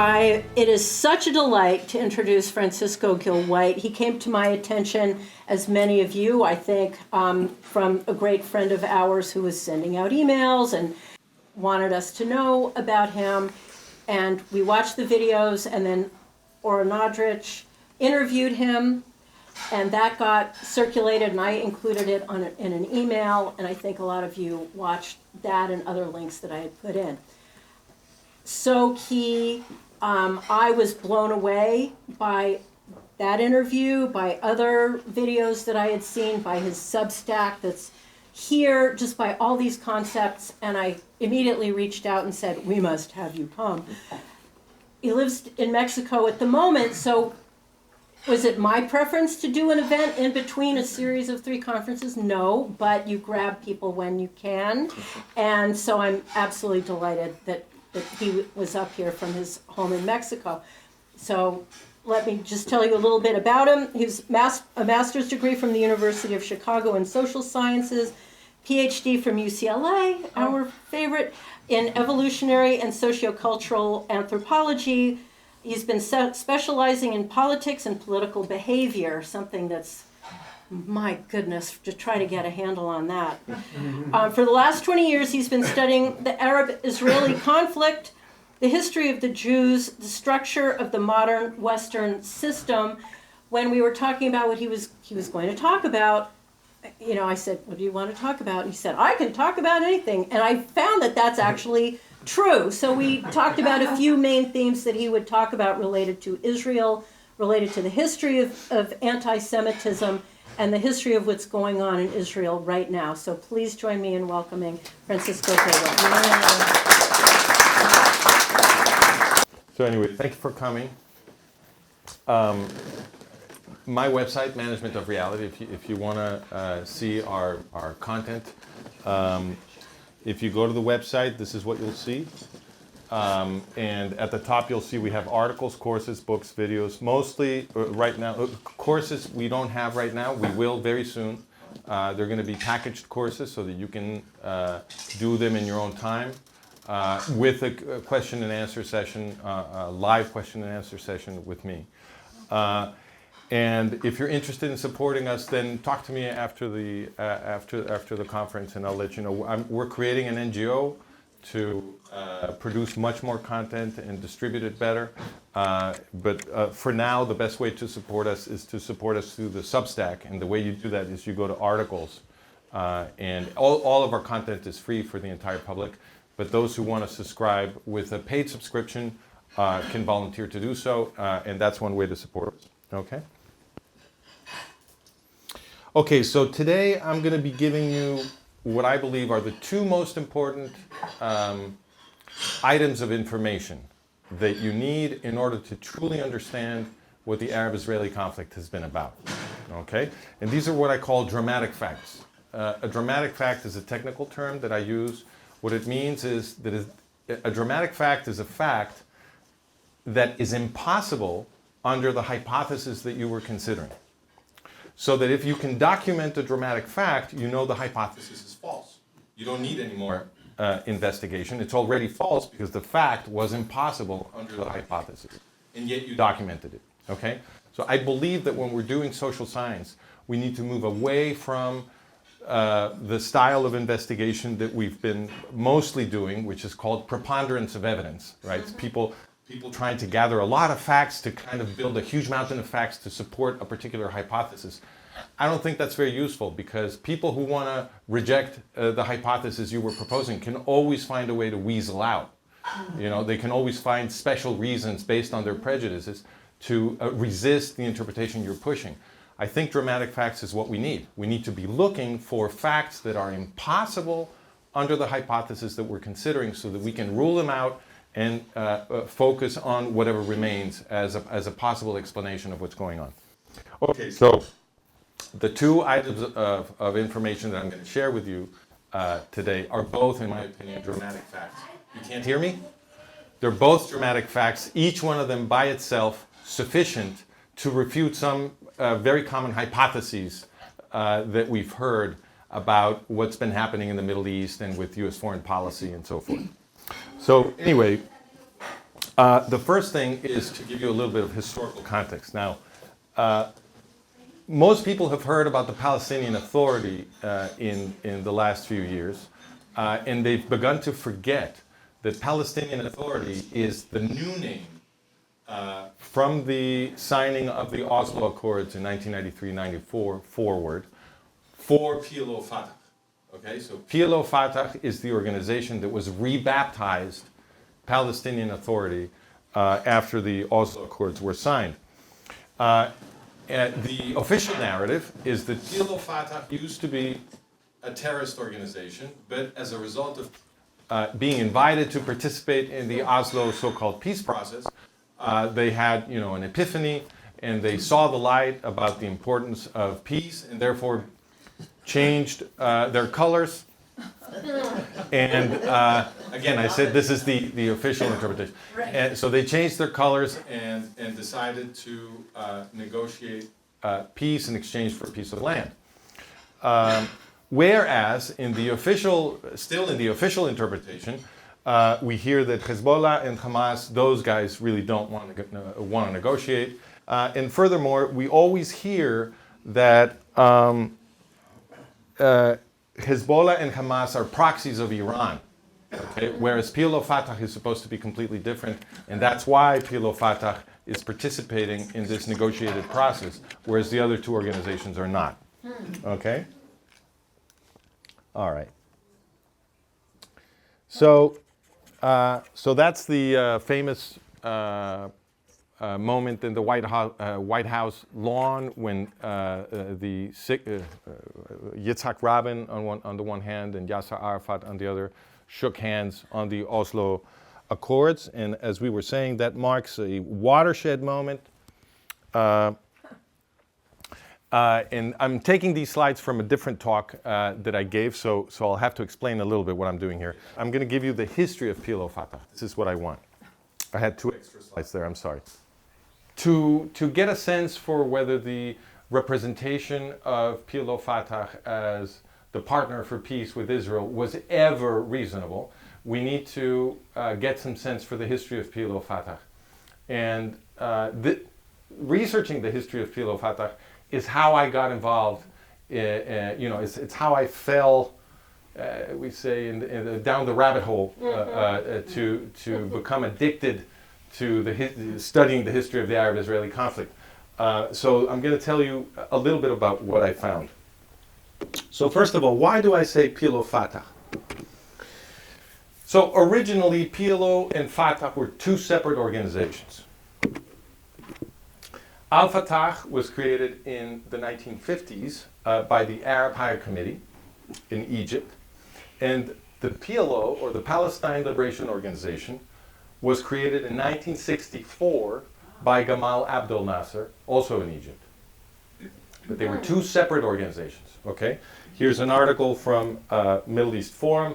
It is such a delight to introduce Francisco Gil-White. He came to my attention, as many of you, I think, from a great friend of ours who was sending out emails and wanted us to know about him. And we watched the videos, and then Ora Nadrich interviewed him, and that got circulated, and I included it in an email, and I think a lot of you watched that and other links that I had put in. So key. I was blown away by that interview, by other videos that I had seen, by his Substack that's here, just by all these concepts, and I immediately reached out and said, we must have you come. He lives in Mexico at the moment, so was it my preference to do an event in between a series of 3 conferences? No, but you grab people when you can, and so I'm absolutely delighted that he was up here from his home in Mexico. So let me just tell you a little bit about him. He's a master's degree from the University of Chicago in social sciences, PhD from UCLA, our favorite, in evolutionary and sociocultural anthropology. He's been specializing in politics and political behavior, something that's, my goodness, to try to get a handle on that. For the last 20 years, he's been studying the Arab-Israeli conflict, the history of the Jews, the structure of the modern Western system. When we were talking about what he was going to talk about, I said, what do you want to talk about? And he said, I can talk about anything. And I found that that's actually true. So we talked about a few main themes that he would talk about related to Israel, related to the history of anti-Semitism, and the history of what's going on in Israel right now. So please join me in welcoming Francisco Gil-White. So anyway, thank you for coming. My website, Management of Reality, if you want to see our content, if you go to the website, this is what you'll see. And at the top, you'll see we have articles, courses, books, videos. Mostly right now, courses we don't have right now. We will very soon. They're going to be packaged courses so that you can do them in your own time with a question and answer session, a live question and answer session with me. And if you're interested in supporting us, then talk to me after the conference, and I'll let you know. We're creating an NGO to produce much more content and distribute it better. But for now, the best way to support us is to support us through the Substack. And the way you do that is you go to articles. And all of our content is free for the entire public. But those who want to subscribe with a paid subscription can volunteer to do so. And that's one way to support us. Okay? Okay, so today I'm going to be giving you what I believe are the 2 most important items of information that you need in order to truly understand what the Arab-Israeli conflict has been about. Okay? And these are what I call dramatic facts. A dramatic fact is a technical term that I use. What it means is that a dramatic fact is a fact that is impossible under the hypothesis that you were considering. So that if you can document a dramatic fact, you know the hypothesis is false. You don't need any more investigation. It's already false because the fact was impossible under the hypothesis. And yet you documented it. Okay? So I believe that when we're doing social science, we need to move away from the style of investigation that we've been mostly doing, which is called preponderance of evidence. Right? It's people trying to gather a lot of facts to kind of build a huge mountain of facts to support a particular hypothesis. I don't think that's very useful because people who want to reject the hypothesis you were proposing can always find a way to weasel out. They can always find special reasons based on their prejudices to resist the interpretation you're pushing. I think dramatic facts is what we need. We need to be looking for facts that are impossible under the hypothesis that we're considering so that we can rule them out and focus on whatever remains as a possible explanation of what's going on. Okay, so the 2 items of information that I'm going to share with you today are both, in my opinion, dramatic facts. You can't hear me? They're both dramatic facts, each one of them by itself sufficient to refute some very common hypotheses that we've heard about what's been happening in the Middle East and with U.S. foreign policy and so forth. So anyway, The first thing is to give you a little bit of historical context. Now, most people have heard about the Palestinian Authority in the last few years, and they've begun to forget that Palestinian Authority is the new name from the signing of the Oslo Accords in 1993-94 forward for PLO Fatah. Okay, so PLO Fatah is the organization that was rebaptized Palestinian Authority after the Oslo Accords were signed. The official narrative is that PLO Fatah used to be a terrorist organization, but as a result of being invited to participate in the Oslo so-called peace process, they had, an epiphany, and they saw the light about the importance of peace, and therefore changed their colors. And again, I said this is the official interpretation. Right. And so they changed their colors and decided to negotiate peace in exchange for a piece of land. Whereas still in the official interpretation, we hear that Hezbollah and Hamas, those guys really don't want to negotiate. And furthermore, we always hear that Hezbollah and Hamas are proxies of Iran, okay? Whereas PLO Fatah is supposed to be completely different, and that's why PLO Fatah is participating in this negotiated process, whereas the other two organizations are not. Okay? All right. So that's the famous moment in the White House lawn when Yitzhak Rabin on the one hand and Yasser Arafat on the other shook hands on the Oslo Accords. And as we were saying, that marks a watershed moment. And I'm taking these slides from a different talk that I gave, so I'll have to explain a little bit what I'm doing here. I'm going to give you the history of PLO Fatah. This is what I want. I had 2 extra slides there, I'm sorry. To get a sense for whether the representation of PLO Fatah as the partner for peace with Israel was ever reasonable, we need to get some sense for the history of PLO Fatah. And researching the history of PLO Fatah is how I got involved. It's how I fell, we say, down the rabbit hole to become addicted to studying the history of the Arab-Israeli conflict. So I'm going to tell you a little bit about what I found. So first of all, why do I say PLO Fatah? So originally, PLO and Fatah were 2 separate organizations. Al-Fatah was created in the 1950s by the Arab Higher Committee in Egypt, and the PLO, or the Palestine Liberation Organization, was created in 1964 by Gamal Abdel Nasser, also in Egypt. But they were 2 separate organizations, okay? Here's an article from Middle East Forum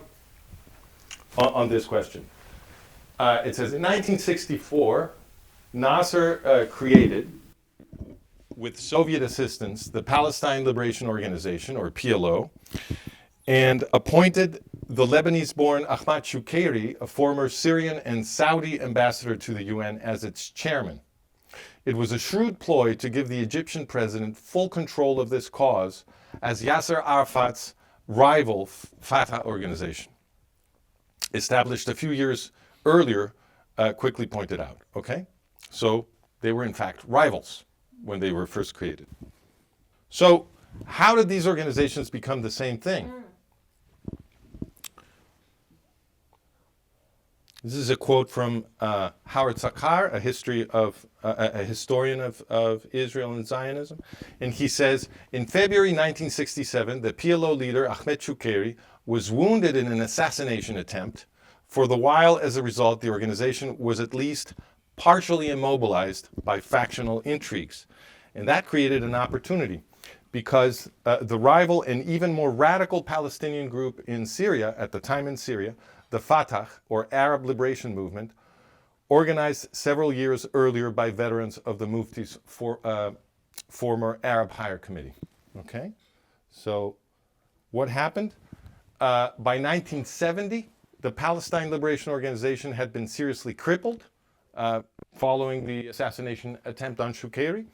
on this question. It says, in 1964, Nasser created, with Soviet assistance, the Palestine Liberation Organization, or PLO, and appointed the Lebanese-born Ahmad Shukeri, a former Syrian and Saudi ambassador to the UN, as its chairman. It was a shrewd ploy to give the Egyptian president full control of this cause, as Yasser Arafat's rival Fatah organization, established a few years earlier, quickly pointed out. Okay? So they were in fact rivals when they were first created. So how did these organizations become the same thing? This is a quote from Howard Sakar, a historian of Israel and Zionism. And he says, in February 1967, the PLO leader, Ahmed Shukeri, was wounded in an assassination attempt. For the while, as a result, the organization was at least partially immobilized by factional intrigues. And that created an opportunity because the rival and even more radical Palestinian group in Syria, at the time in Syria, the Fatah, or Arab Liberation Movement, organized several years earlier by veterans of the Mufti's former Arab Higher Committee. Okay? So what happened? By 1970, the Palestine Liberation Organization had been seriously crippled following the assassination attempt on Shukeri.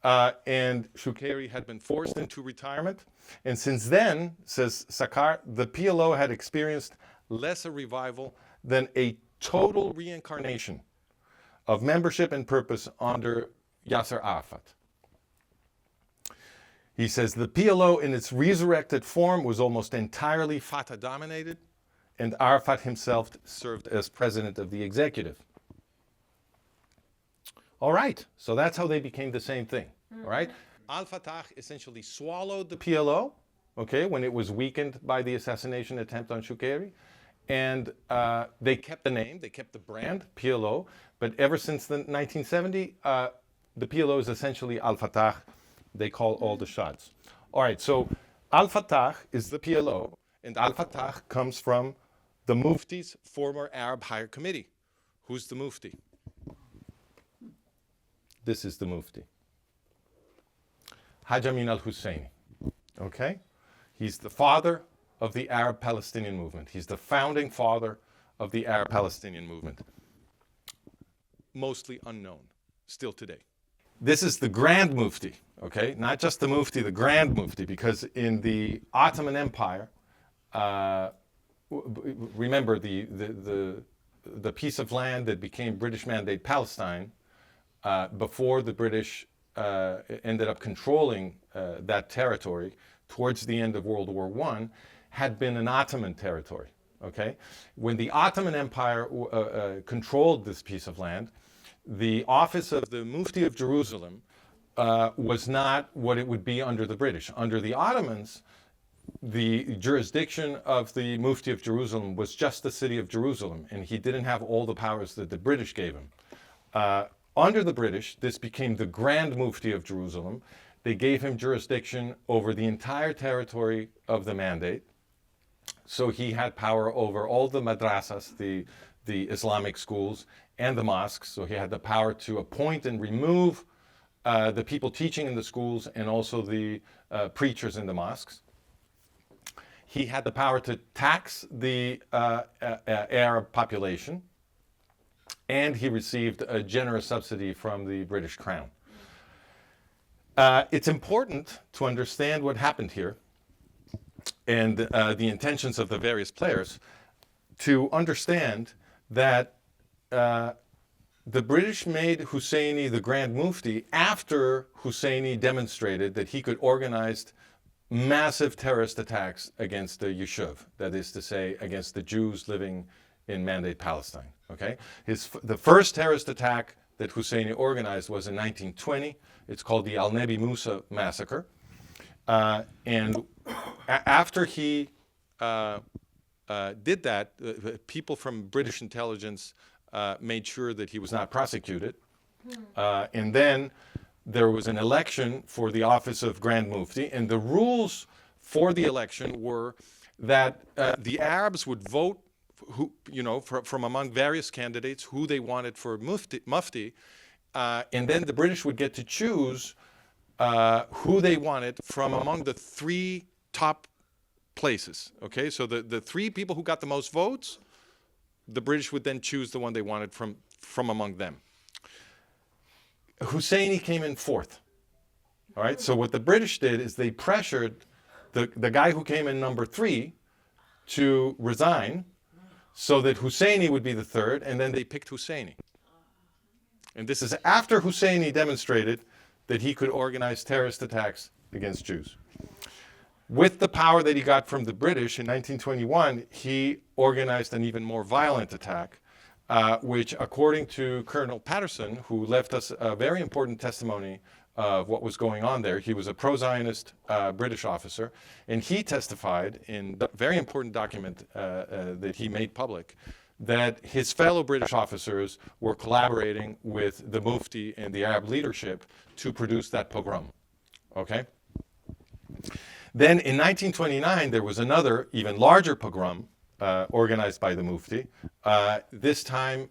And Shukeri had been forced into retirement. And since then, says Sakar, the PLO had experienced less a revival than a total reincarnation of membership and purpose under Yasser Arafat. He says the PLO in its resurrected form was almost entirely Fatah dominated, and Arafat himself served as president of the executive. All right, so that's how they became the same thing. All right, Al-Fatah essentially swallowed the PLO, okay, when it was weakened by the assassination attempt on Shukeri, and they kept the name, they kept the brand PLO, but ever since the 1970, the PLO is essentially Al-Fatah. They call all the shots. All right, so Al-Fatah is the PLO, and Al-Fatah comes from the Mufti's former Arab Higher Committee. Who's the Mufti? This is the Mufti. Haj Amin al-Husseini, okay? He's the father of the Arab-Palestinian movement. He's the founding father of the Arab-Palestinian movement. Mostly unknown, still today. This is the Grand Mufti, okay? Not just the Mufti, the Grand Mufti, because in the Ottoman Empire, remember the piece of land that became British Mandate Palestine, before the British ended up controlling that territory towards the end of World War I, had been an Ottoman territory, okay? When the Ottoman Empire controlled this piece of land, the office of the Mufti of Jerusalem was not what it would be under the British. Under the Ottomans, the jurisdiction of the Mufti of Jerusalem was just the city of Jerusalem, and he didn't have all the powers that the British gave him. Under the British, this became the Grand Mufti of Jerusalem. They gave him jurisdiction over the entire territory of the Mandate. So he had power over all the madrasas, the Islamic schools, and the mosques. So he had the power to appoint and remove the people teaching in the schools and also the preachers in the mosques. He had the power to tax the Arab population, and he received a generous subsidy from the British Crown. It's important to understand what happened here and the intentions of the various players to understand that the British made Husseini the Grand Mufti after Husseini demonstrated that he could organize massive terrorist attacks against the Yishuv, that is to say, against the Jews living in Mandate Palestine. Okay, the first terrorist attack that Husseini organized was in 1920. It's called the Al-Nebi Musa massacre. And after he did that, people from British intelligence made sure that he was not prosecuted. And then there was an election for the office of Grand Mufti, and the rules for the election were that the Arabs would vote from among various candidates who they wanted for mufti, and then the British would get to choose who they wanted from among the three top places. Okay, so the three people who got the most votes, the British would then choose the one they wanted from among them. Husseini came in fourth. All right, so what the British did is they pressured the guy who came in number 3 to resign so that Husseini would be the third, and then they picked Husseini. And this is after Husseini demonstrated that he could organize terrorist attacks against Jews. With the power that he got from the British in 1921, he organized an even more violent attack, which, according to Colonel Patterson, who left us a very important testimony of what was going on there, he was a pro-Zionist British officer, and he testified in a very important document that he made public that his fellow British officers were collaborating with the Mufti and the Arab leadership to produce that pogrom. Okay? Then in 1929, there was another, even larger pogrom organized by the Mufti. This time,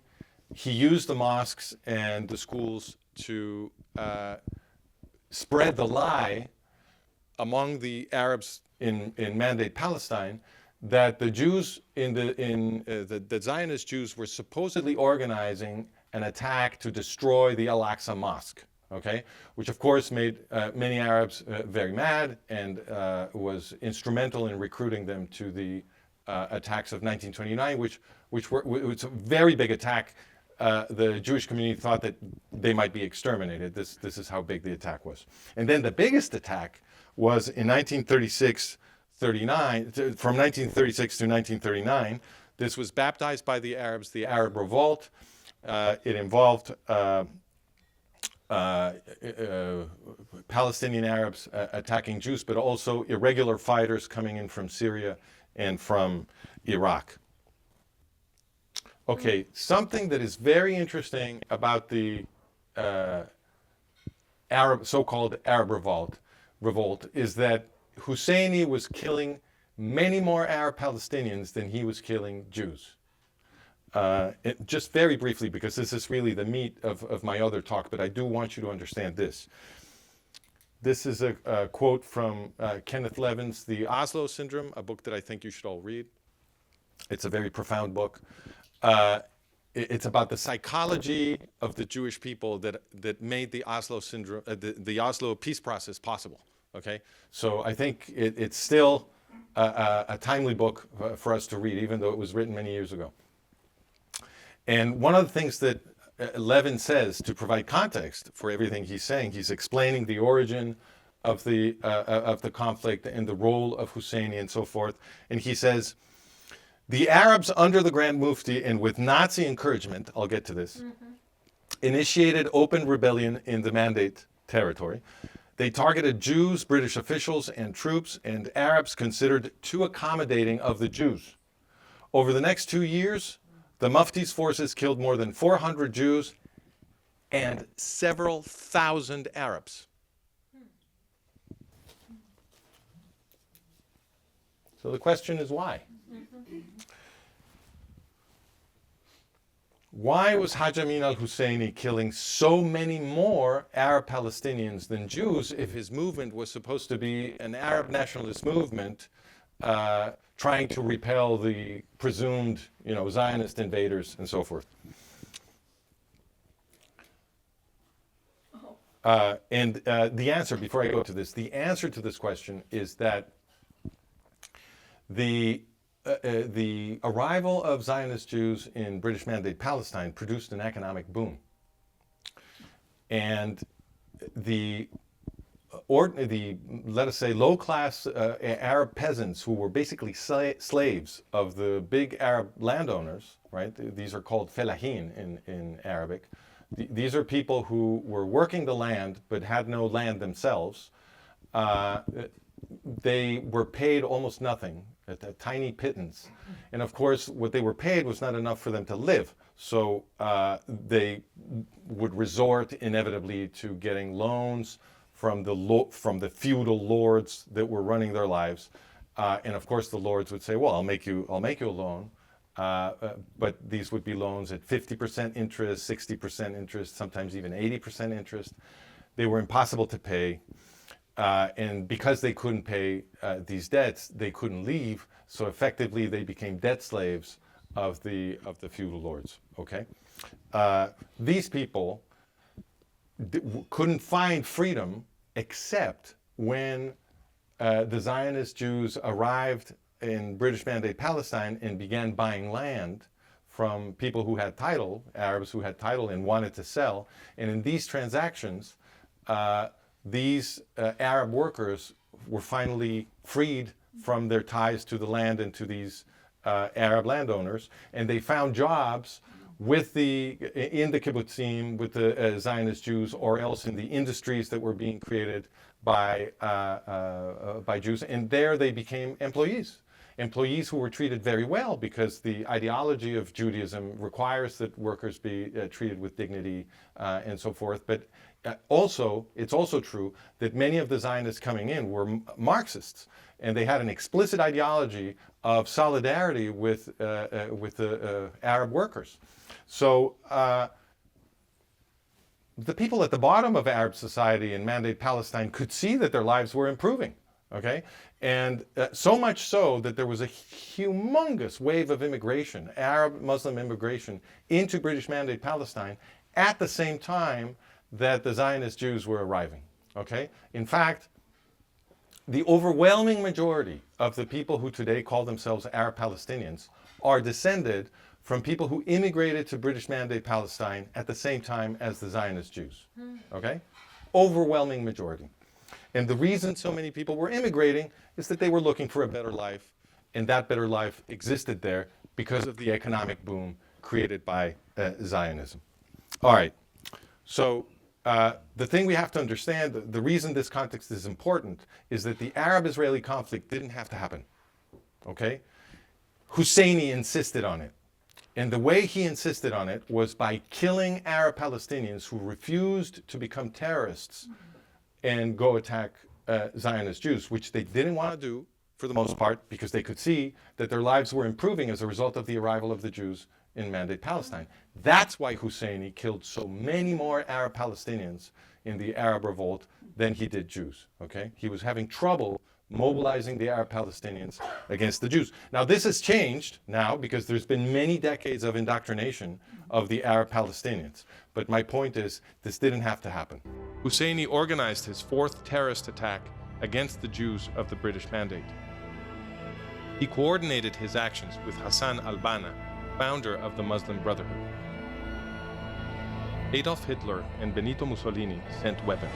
he used the mosques and the schools to spread the lie among the Arabs in Mandate Palestine that the Jews the Zionist Jews were supposedly organizing an attack to destroy the Al-Aqsa Mosque, okay, which of course made many Arabs very mad and was instrumental in recruiting them to the attacks of 1929, which was a very big attack. The Jewish community thought that they might be exterminated. This is how big the attack was. And then the biggest attack was in 1936, 39, from 1936 to 1939. This was baptized by the Arabs, the Arab Revolt. It involved Palestinian Arabs attacking Jews, but also irregular fighters coming in from Syria and from Iraq. Okay, something that is very interesting about the so-called Arab revolt is that Husseini was killing many more Arab Palestinians than he was killing Jews. Just very briefly, because this is really the meat of my other talk, but I do want you to understand this. This is a quote from Kenneth Levin's The Oslo Syndrome, a book that I think you should all read. It's a very profound book. It's about the psychology of the Jewish people that made the Oslo Syndrome, the Oslo peace process possible. Okay, so I think it's still a timely book for us to read, even though it was written many years ago. And one of the things that Levin says to provide context for everything he's saying, he's explaining the origin of the conflict and the role of Husseini and so forth. And he says, the Arabs under the Grand Mufti and with Nazi encouragement, I'll get to this, initiated open rebellion in the Mandate territory. They targeted Jews, British officials, and troops, and Arabs considered too accommodating of the Jews. Over the next 2 years, the Mufti's forces killed more than 400 Jews and several thousand Arabs. So the question is why? Why was Haj Amin al-Husseini killing so many more Arab Palestinians than Jews if his movement was supposed to be an Arab nationalist movement trying to repel the presumed, Zionist invaders and so forth? The answer, before I go to this, the answer to this question is that the arrival of Zionist Jews in British Mandate Palestine produced an economic boom. And let us say, low-class Arab peasants who were basically slaves of the big Arab landowners, right? These are called felahin in Arabic. These are people who were working the land but had no land themselves. They were paid almost nothing, a tiny pittance. And of course, what they were paid was not enough for them to live. So they would resort inevitably to getting loans from the feudal lords that were running their lives. And of course, the lords would say, well, I'll make you a loan. But these would be loans at 50% interest, 60% interest, sometimes even 80% interest. They were impossible to pay. And because they couldn't pay these debts, they couldn't leave. So effectively, they became debt slaves of the feudal lords. Okay, these people couldn't find freedom except when the Zionist Jews arrived in British Mandate Palestine and began buying land from people who had title, Arabs who had title and wanted to sell. And in these transactions, these Arab workers were finally freed from their ties to the land and to these Arab landowners, and they found jobs in the kibbutzim with the Zionist Jews, or else in the industries that were being created by Jews, and there they became employees who were treated very well, because the ideology of Judaism requires that workers be treated with dignity and so forth. But it's also true that many of the Zionists coming in were Marxists, and they had an explicit ideology of solidarity with the Arab workers. So the people at the bottom of Arab society in Mandate Palestine could see that their lives were improving. Okay, And so much so that there was a humongous wave of immigration, Arab Muslim immigration, into British Mandate Palestine at the same time that the Zionist Jews were arriving. Okay? In fact, the overwhelming majority of the people who today call themselves Arab Palestinians are descended from people who immigrated to British Mandate Palestine at the same time as the Zionist Jews. Okay? Overwhelming majority. And the reason so many people were immigrating is that they were looking for a better life, and that better life existed there because of the economic boom created by Zionism. All right. So the thing we have to understand, the reason this context is important, is that the Arab-Israeli conflict didn't have to happen. Okay? Husseini insisted on it. And the way he insisted on it was by killing Arab Palestinians who refused to become terrorists and go attack Zionist Jews, which they didn't want to do for the most part because they could see that their lives were improving as a result of the arrival of the Jews in Mandate Palestine. That's why Husseini killed so many more Arab Palestinians in the Arab revolt than he did Jews. Okay? He was having trouble mobilizing the Arab Palestinians against the Jews. Now this has changed now because there's been many decades of indoctrination of the Arab Palestinians. But my point is, this didn't have to happen. Husseini organized his fourth terrorist attack against the Jews of the British Mandate. He coordinated his actions with Hassan al-Banna, founder of the Muslim Brotherhood. Adolf Hitler and Benito Mussolini sent weapons.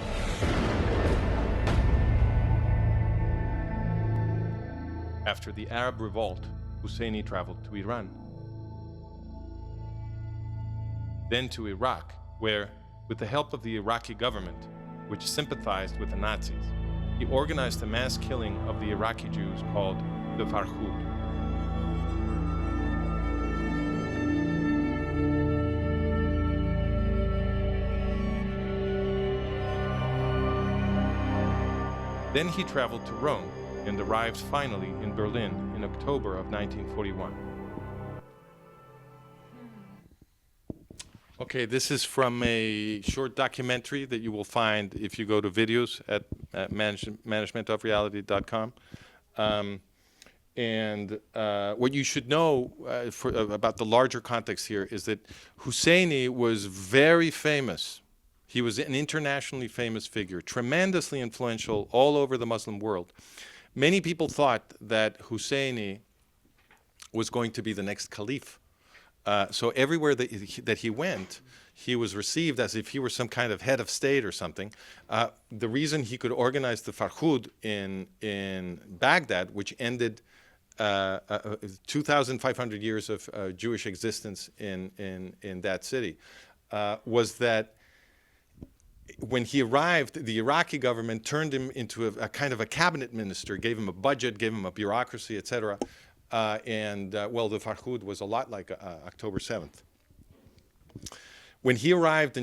After the Arab revolt, Husseini traveled to Iran. Then to Iraq, where, with the help of the Iraqi government, which sympathized with the Nazis, he organized a mass killing of the Iraqi Jews called the Farhud. Then he traveled to Rome and arrived finally in Berlin in October of 1941. Okay, this is from a short documentary that you will find if you go to videos at managementofreality.com. What you should know about the larger context here is that Husseini was very famous. He was an internationally famous figure, tremendously influential all over the Muslim world. Many people thought that Husseini was going to be the next caliph. So everywhere that he went, he was received as if he were some kind of head of state or something. The reason he could organize the Farhud in Baghdad, which ended 2,500 years of Jewish existence in that city, was that when he arrived, the Iraqi government turned him into a kind of a cabinet minister, gave him a budget, gave him a bureaucracy, etc. Well, the Farhud was a lot like October 7th. When he arrived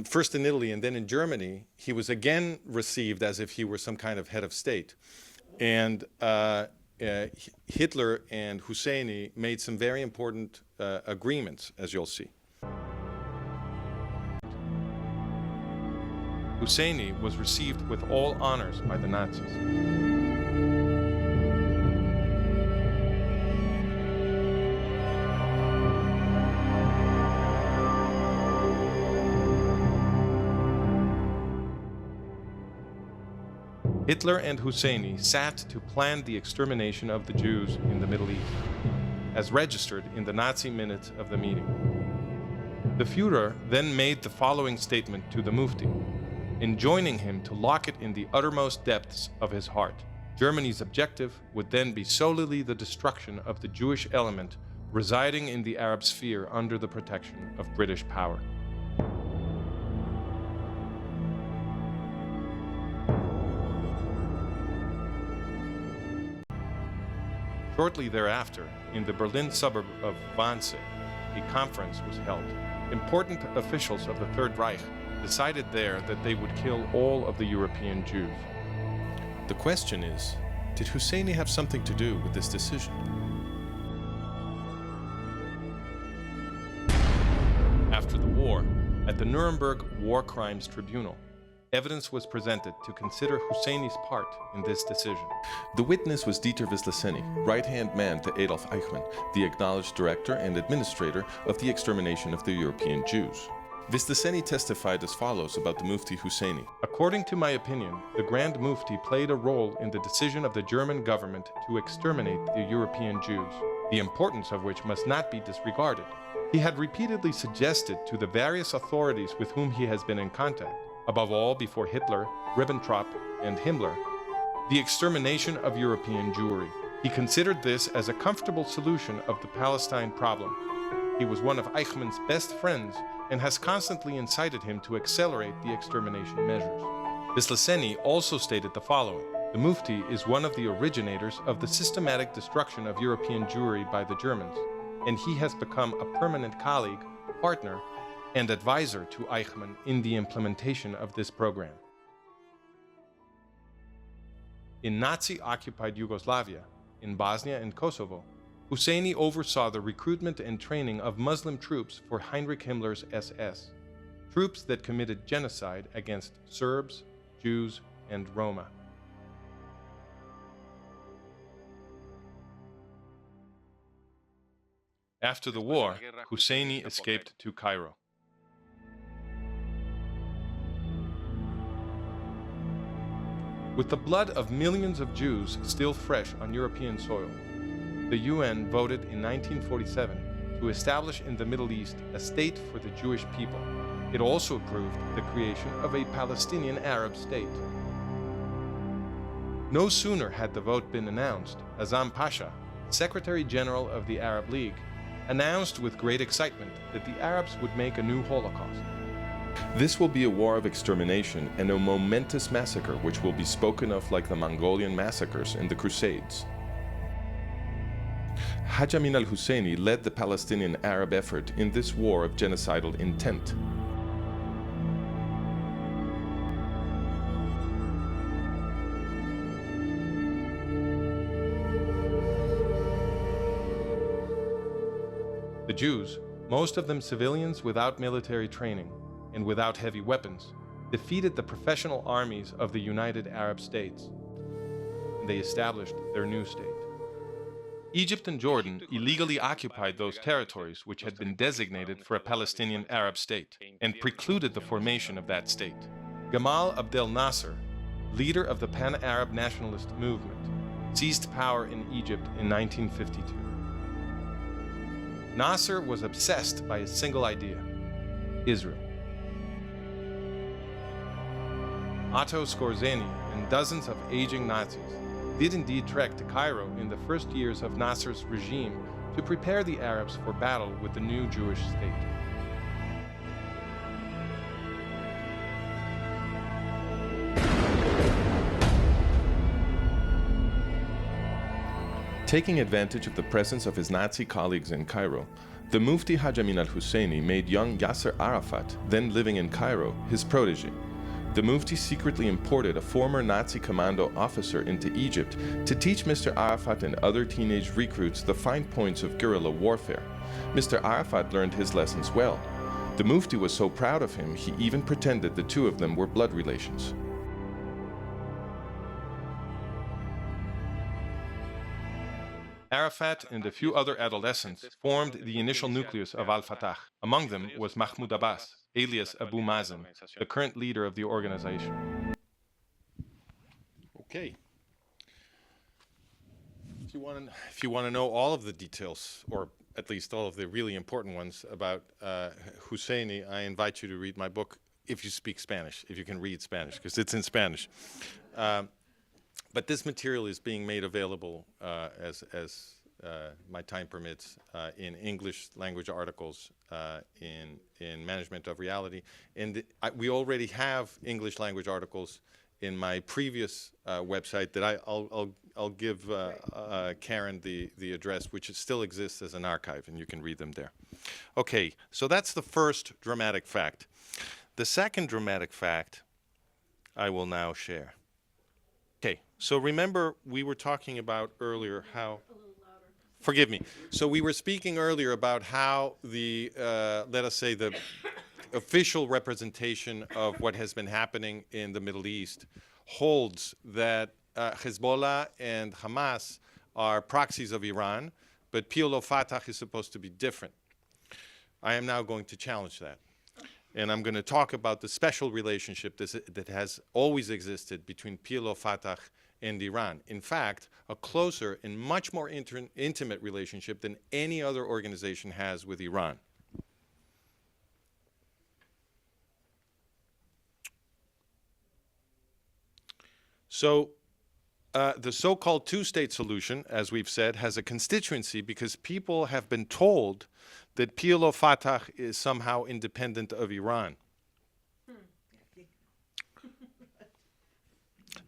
first in Italy and then in Germany, he was again received as if he were some kind of head of state. And Hitler and Husseini made some very important agreements, as you'll see. Husseini was received with all honors by the Nazis. Hitler and Husseini sat to plan the extermination of the Jews in the Middle East, as registered in the Nazi minutes of the meeting. The Führer then made the following statement to the Mufti, enjoining him to lock it in the uttermost depths of his heart. Germany's objective would then be solely the destruction of the Jewish element residing in the Arab sphere under the protection of British power. Shortly thereafter, in the Berlin suburb of Wannsee, a conference was held. Important officials of the Third Reich decided there that they would kill all of the European Jews. The question is, did Husseini have something to do with this decision? After the war, at the Nuremberg War Crimes Tribunal, evidence was presented to consider Husseini's part in this decision. The witness was Dieter Wisleceni, right-hand man to Adolf Eichmann, the acknowledged director and administrator of the extermination of the European Jews. Wisleceni testified as follows about the Mufti Husseini. According to my opinion, the Grand Mufti played a role in the decision of the German government to exterminate the European Jews, the importance of which must not be disregarded. He had repeatedly suggested to the various authorities with whom he has been in contact, above all before Hitler, Ribbentrop, and Himmler, the extermination of European Jewry. He considered this as a comfortable solution of the Palestine problem. He was one of Eichmann's best friends and has constantly incited him to accelerate the extermination measures. Wisleceni also stated the following: the Mufti is one of the originators of the systematic destruction of European Jewry by the Germans, and he has become a permanent colleague, partner, and advisor to Eichmann in the implementation of this program. In Nazi-occupied Yugoslavia, in Bosnia and Kosovo, Husseini oversaw the recruitment and training of Muslim troops for Heinrich Himmler's SS, troops that committed genocide against Serbs, Jews, and Roma. After the war, Husseini escaped to Cairo. With the blood of millions of Jews still fresh on European soil, the UN voted in 1947 to establish in the Middle East a state for the Jewish people. It also approved the creation of a Palestinian Arab state. No sooner had the vote been announced, Azam Pasha, Secretary General of the Arab League, announced with great excitement that the Arabs would make a new Holocaust. This will be a war of extermination and a momentous massacre which will be spoken of like the Mongolian massacres in the Crusades. Haj Amin al-Husseini led the Palestinian Arab effort in this war of genocidal intent. The Jews, most of them civilians without military training and without heavy weapons, defeated the professional armies of the United Arab States, and they established their new state. Egypt and Jordan illegally occupied those territories which had been designated for a Palestinian Arab state and precluded the formation of that state. Gamal Abdel Nasser, leader of the Pan-Arab nationalist movement, seized power in Egypt in 1952. Nasser was obsessed by a single idea: Israel. Otto Skorzeny and dozens of aging Nazis did indeed trek to Cairo in the first years of Nasser's regime to prepare the Arabs for battle with the new Jewish state. Taking advantage of the presence of his Nazi colleagues in Cairo, the Mufti Haj Amin al-Husseini made young Yasser Arafat, then living in Cairo, his protege. The Mufti secretly imported a former Nazi commando officer into Egypt to teach Mr. Arafat and other teenage recruits the fine points of guerrilla warfare. Mr. Arafat learned his lessons well. The Mufti was so proud of him, he even pretended the two of them were blood relations. Arafat and a few other adolescents formed the initial nucleus of al-Fatah. Among them was Mahmoud Abbas, alias Abu Mazen, the current leader of the organization. Okay. If you want to know all of the details, or at least all of the really important ones about Husseini, I invite you to read my book, if you speak Spanish, if you can read Spanish, because it's in Spanish. But this material is being made available as my time permits in English language articles in Management of Reality. And we already have English language articles in my previous website that I'll give Karen the address, which still exists as an archive, and you can read them there. Okay, so that's the first dramatic fact. The second dramatic fact I will now share. Okay, so remember we were talking about earlier how, forgive me, so we were speaking earlier about how the, let us say the official representation of what has been happening in the Middle East holds that Hezbollah and Hamas are proxies of Iran, but PLO Fatah is supposed to be different. I am now going to challenge that. And I'm going to talk about the special relationship that has always existed between PLO Fatah and Iran. In fact, a closer and much more intimate relationship than any other organization has with Iran. So the so-called two-state solution, as we've said, has a constituency because people have been told that PLO Fatah is somehow independent of Iran.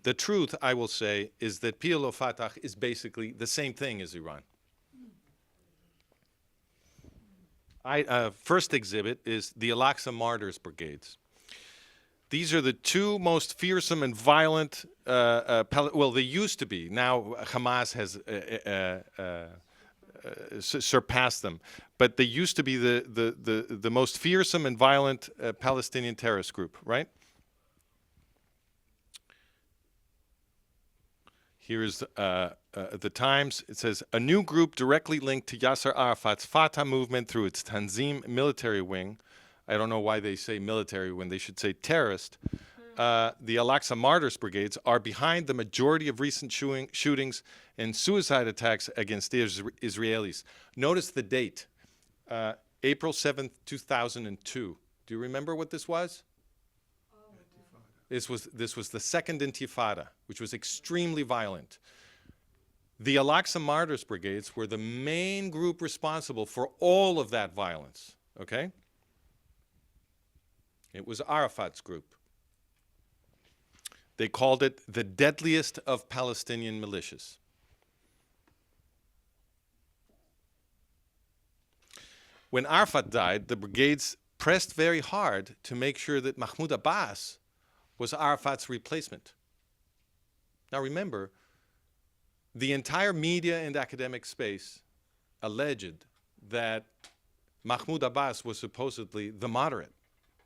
The truth, I will say, is that PLO Fatah is basically the same thing as Iran. First exhibit is the Al-Aqsa Martyrs Brigades. These are the two most fearsome and violent, well, they used to be. Now Hamas has surpassed them. But they used to be the most fearsome and violent Palestinian terrorist group, right? Here's the Times. It says, a new group directly linked to Yasser Arafat's Fatah movement through its Tanzim military wing. I don't know why they say military when they should say terrorist. The Al-Aqsa Martyrs Brigades are behind the majority of recent shootings and suicide attacks against the Israelis. Notice the date, April 7th, 2002. Do you remember what this was? This was the second Intifada, which was extremely violent. The Al-Aqsa Martyrs Brigades were the main group responsible for all of that violence, okay? It was Arafat's group. They called it the deadliest of Palestinian militias. When Arafat died, the brigades pressed very hard to make sure that Mahmoud Abbas was Arafat's replacement. Now remember, the entire media and academic space alleged that Mahmoud Abbas was supposedly the moderate.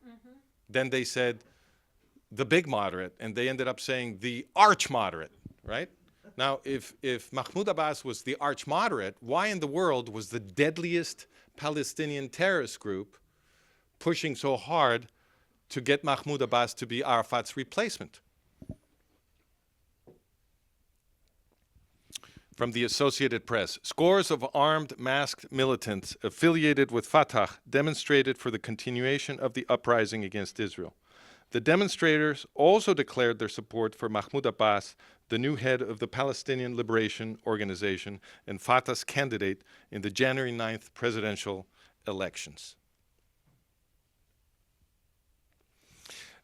Mm-hmm. Then they said the big moderate, and they ended up saying the arch moderate, right? Now, if Mahmoud Abbas was the arch moderate, why in the world was the deadliest Palestinian terrorist group pushing so hard to get Mahmoud Abbas to be Arafat's replacement? From the Associated Press, scores of armed, masked militants affiliated with Fatah demonstrated for the continuation of the uprising against Israel. The demonstrators also declared their support for Mahmoud Abbas, the new head of the Palestinian Liberation Organization and Fatah's candidate in the January 9th presidential elections.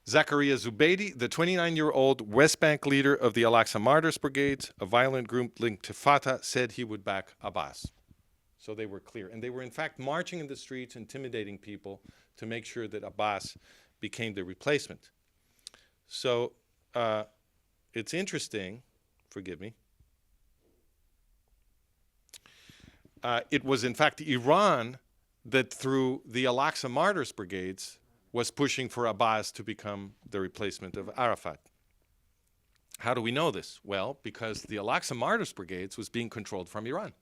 Zakaria Zubeidi, the 29-year-old West Bank leader of the Al-Aqsa Martyrs Brigades, a violent group linked to Fatah, said he would back Abbas. So they were clear. And they were, in fact, marching in the streets, intimidating people to make sure that Abbas became the replacement. So it's interesting, forgive me, it was, in fact, Iran that through the Al-Aqsa Martyrs Brigades was pushing for Abbas to become the replacement of Arafat. How do we know this? Well, because the Al-Aqsa Martyrs Brigades was being controlled from Iran.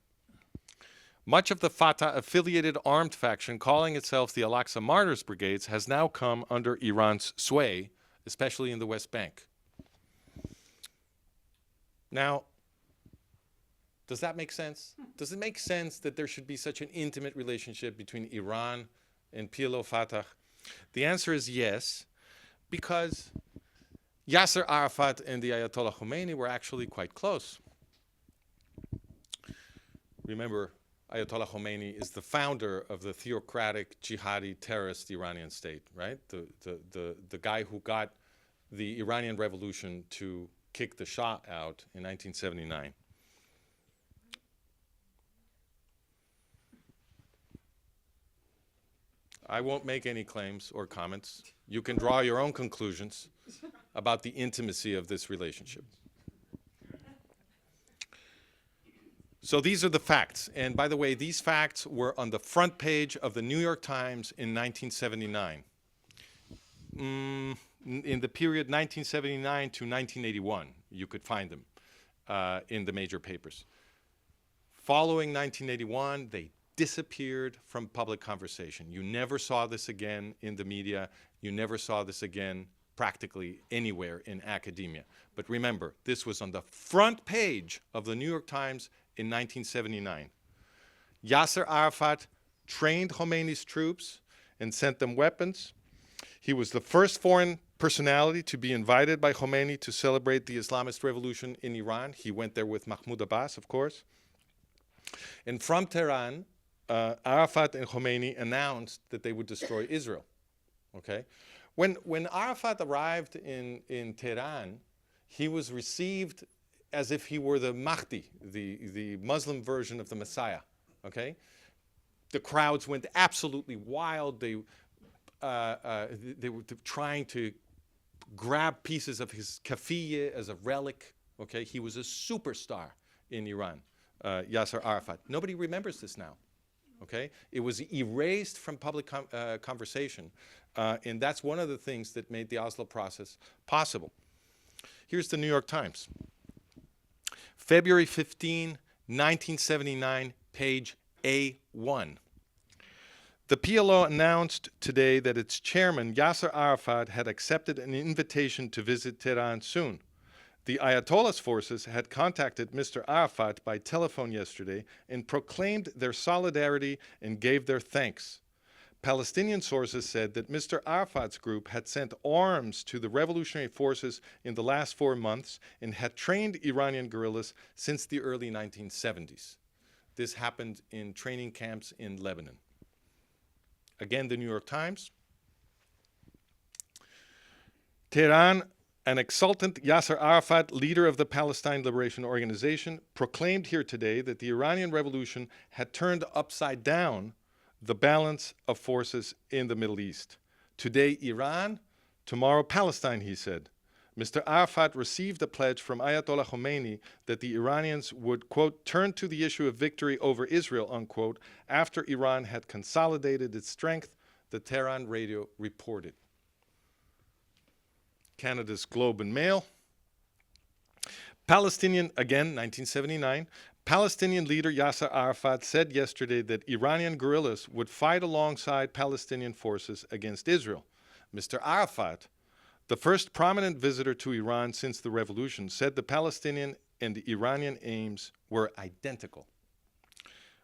Much of the Fatah-affiliated armed faction calling itself the Al-Aqsa Martyrs Brigades has now come under Iran's sway, especially in the West Bank. Now, does that make sense? Does it make sense that there should be such an intimate relationship between Iran and PLO Fatah? The answer is yes, because Yasser Arafat and the Ayatollah Khomeini were actually quite close. Remember, Ayatollah Khomeini is the founder of the theocratic, jihadi, terrorist Iranian state, right? The guy who got the Iranian Revolution to kick the Shah out in 1979. I won't make any claims or comments. You can draw your own conclusions about the intimacy of this relationship. So these are the facts. And by the way, these facts were on the front page of the New York Times in 1979. in the period 1979 to 1981. You could find them in the major papers. Following 1981, they disappeared from public conversation. You never saw this again in the media. You never saw this again practically anywhere in academia. But remember, this was on the front page of the New York Times in 1979. Yasser Arafat trained Khomeini's troops and sent them weapons. He was the first foreign personality to be invited by Khomeini to celebrate the Islamist revolution in Iran. He went there with Mahmoud Abbas, of course. And from Tehran, Arafat and Khomeini announced that they would destroy Israel. Okay? When Arafat arrived in Tehran, he was received as if he were the Mahdi, the Muslim version of the Messiah. Okay? The crowds went absolutely wild. They were trying to grab pieces of his kafiyeh as a relic. Okay? He was a superstar in Iran, Yasser Arafat. Nobody remembers this now. Okay? It was erased from public conversation, and that's one of the things that made the Oslo process possible. Here's the New York Times. February 15, 1979, page A1. The PLO announced today that its chairman, Yasser Arafat, had accepted an invitation to visit Tehran soon. The Ayatollah's forces had contacted Mr. Arafat by telephone yesterday and proclaimed their solidarity and gave their thanks. Palestinian sources said that Mr. Arafat's group had sent arms to the revolutionary forces in the last 4 months and had trained Iranian guerrillas since the early 1970s. This happened in training camps in Lebanon. Again, the New York Times. Tehran, an exultant Yasser Arafat, leader of the Palestine Liberation Organization, proclaimed here today that the Iranian Revolution had turned upside down the balance of forces in the Middle East. Today, Iran, tomorrow, Palestine, he said. Mr. Arafat received a pledge from Ayatollah Khomeini that the Iranians would, quote, turn to the issue of victory over Israel, unquote, after Iran had consolidated its strength, the Tehran radio reported. Canada's Globe and Mail. Palestinian, again, 1979, Palestinian leader Yasser Arafat said yesterday that Iranian guerrillas would fight alongside Palestinian forces against Israel. Mr. Arafat, the first prominent visitor to Iran since the revolution, said the Palestinian and the Iranian aims were identical.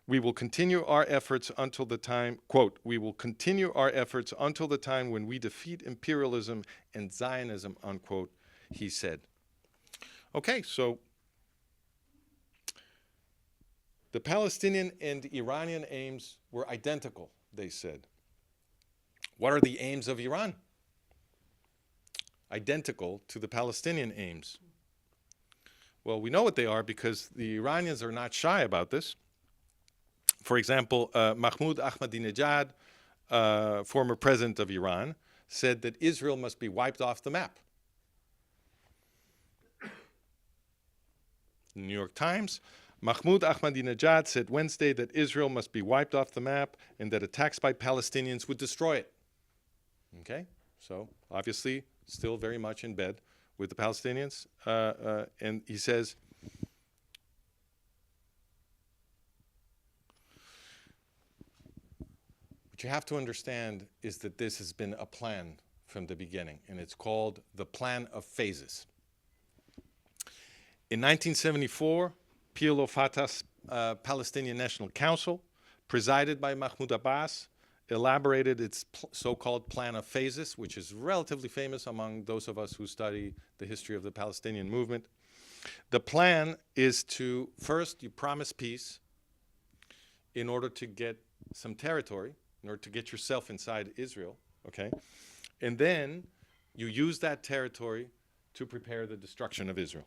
We will continue our efforts until the time, quote, we will continue our efforts until the time when we defeat imperialism and Zionism, unquote, he said. Okay, so the Palestinian and Iranian aims were identical, they said. What are the aims of Iran? Identical to the Palestinian aims. Well, we know what they are because the Iranians are not shy about this. For example, Mahmoud Ahmadinejad, former president of Iran, said that Israel must be wiped off the map. The New York Times, Mahmoud Ahmadinejad said Wednesday that Israel must be wiped off the map and that attacks by Palestinians would destroy it. Okay, so obviously still very much in bed with the Palestinians. And he says, what you have to understand is that this has been a plan from the beginning, and it's called the Plan of Phases. In 1974, PLO Fatah's Palestinian National Council, presided by Mahmoud Abbas, elaborated its so-called Plan of Phases, which is relatively famous among those of us who study the history of the Palestinian movement. The plan is to, first, you promise peace in order to get some territory, in order to get yourself inside Israel, okay? And then you use that territory to prepare the destruction of Israel.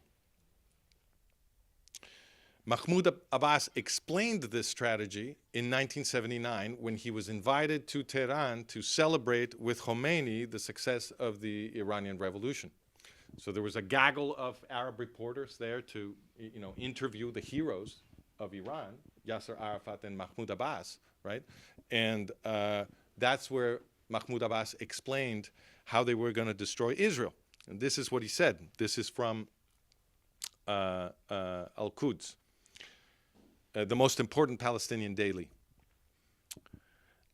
Mahmoud Abbas explained this strategy in 1979 when he was invited to Tehran to celebrate with Khomeini the success of the Iranian Revolution. So there was a gaggle of Arab reporters there to, interview the heroes of Iran, Yasser Arafat and Mahmoud Abbas, right? And that's where Mahmoud Abbas explained how they were going to destroy Israel. And this is what he said. This is from Al-Quds, the most important Palestinian daily.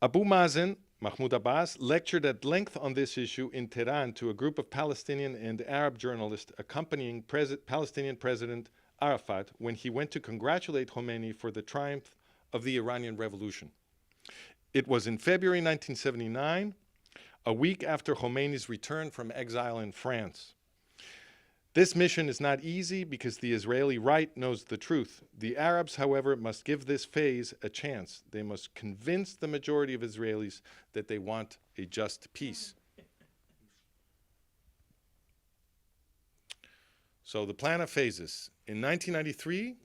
Abu Mazen, Mahmoud Abbas, lectured at length on this issue in Tehran to a group of Palestinian and Arab journalists accompanying Palestinian President Arafat when he went to congratulate Khomeini for the triumph of the Iranian Revolution. It was in February 1979, a week after Khomeini's return from exile in France. This mission is not easy because the Israeli right knows the truth. The Arabs, however, must give this phase a chance. They must convince the majority of Israelis that they want a just peace. So the plan of phases. In 1993,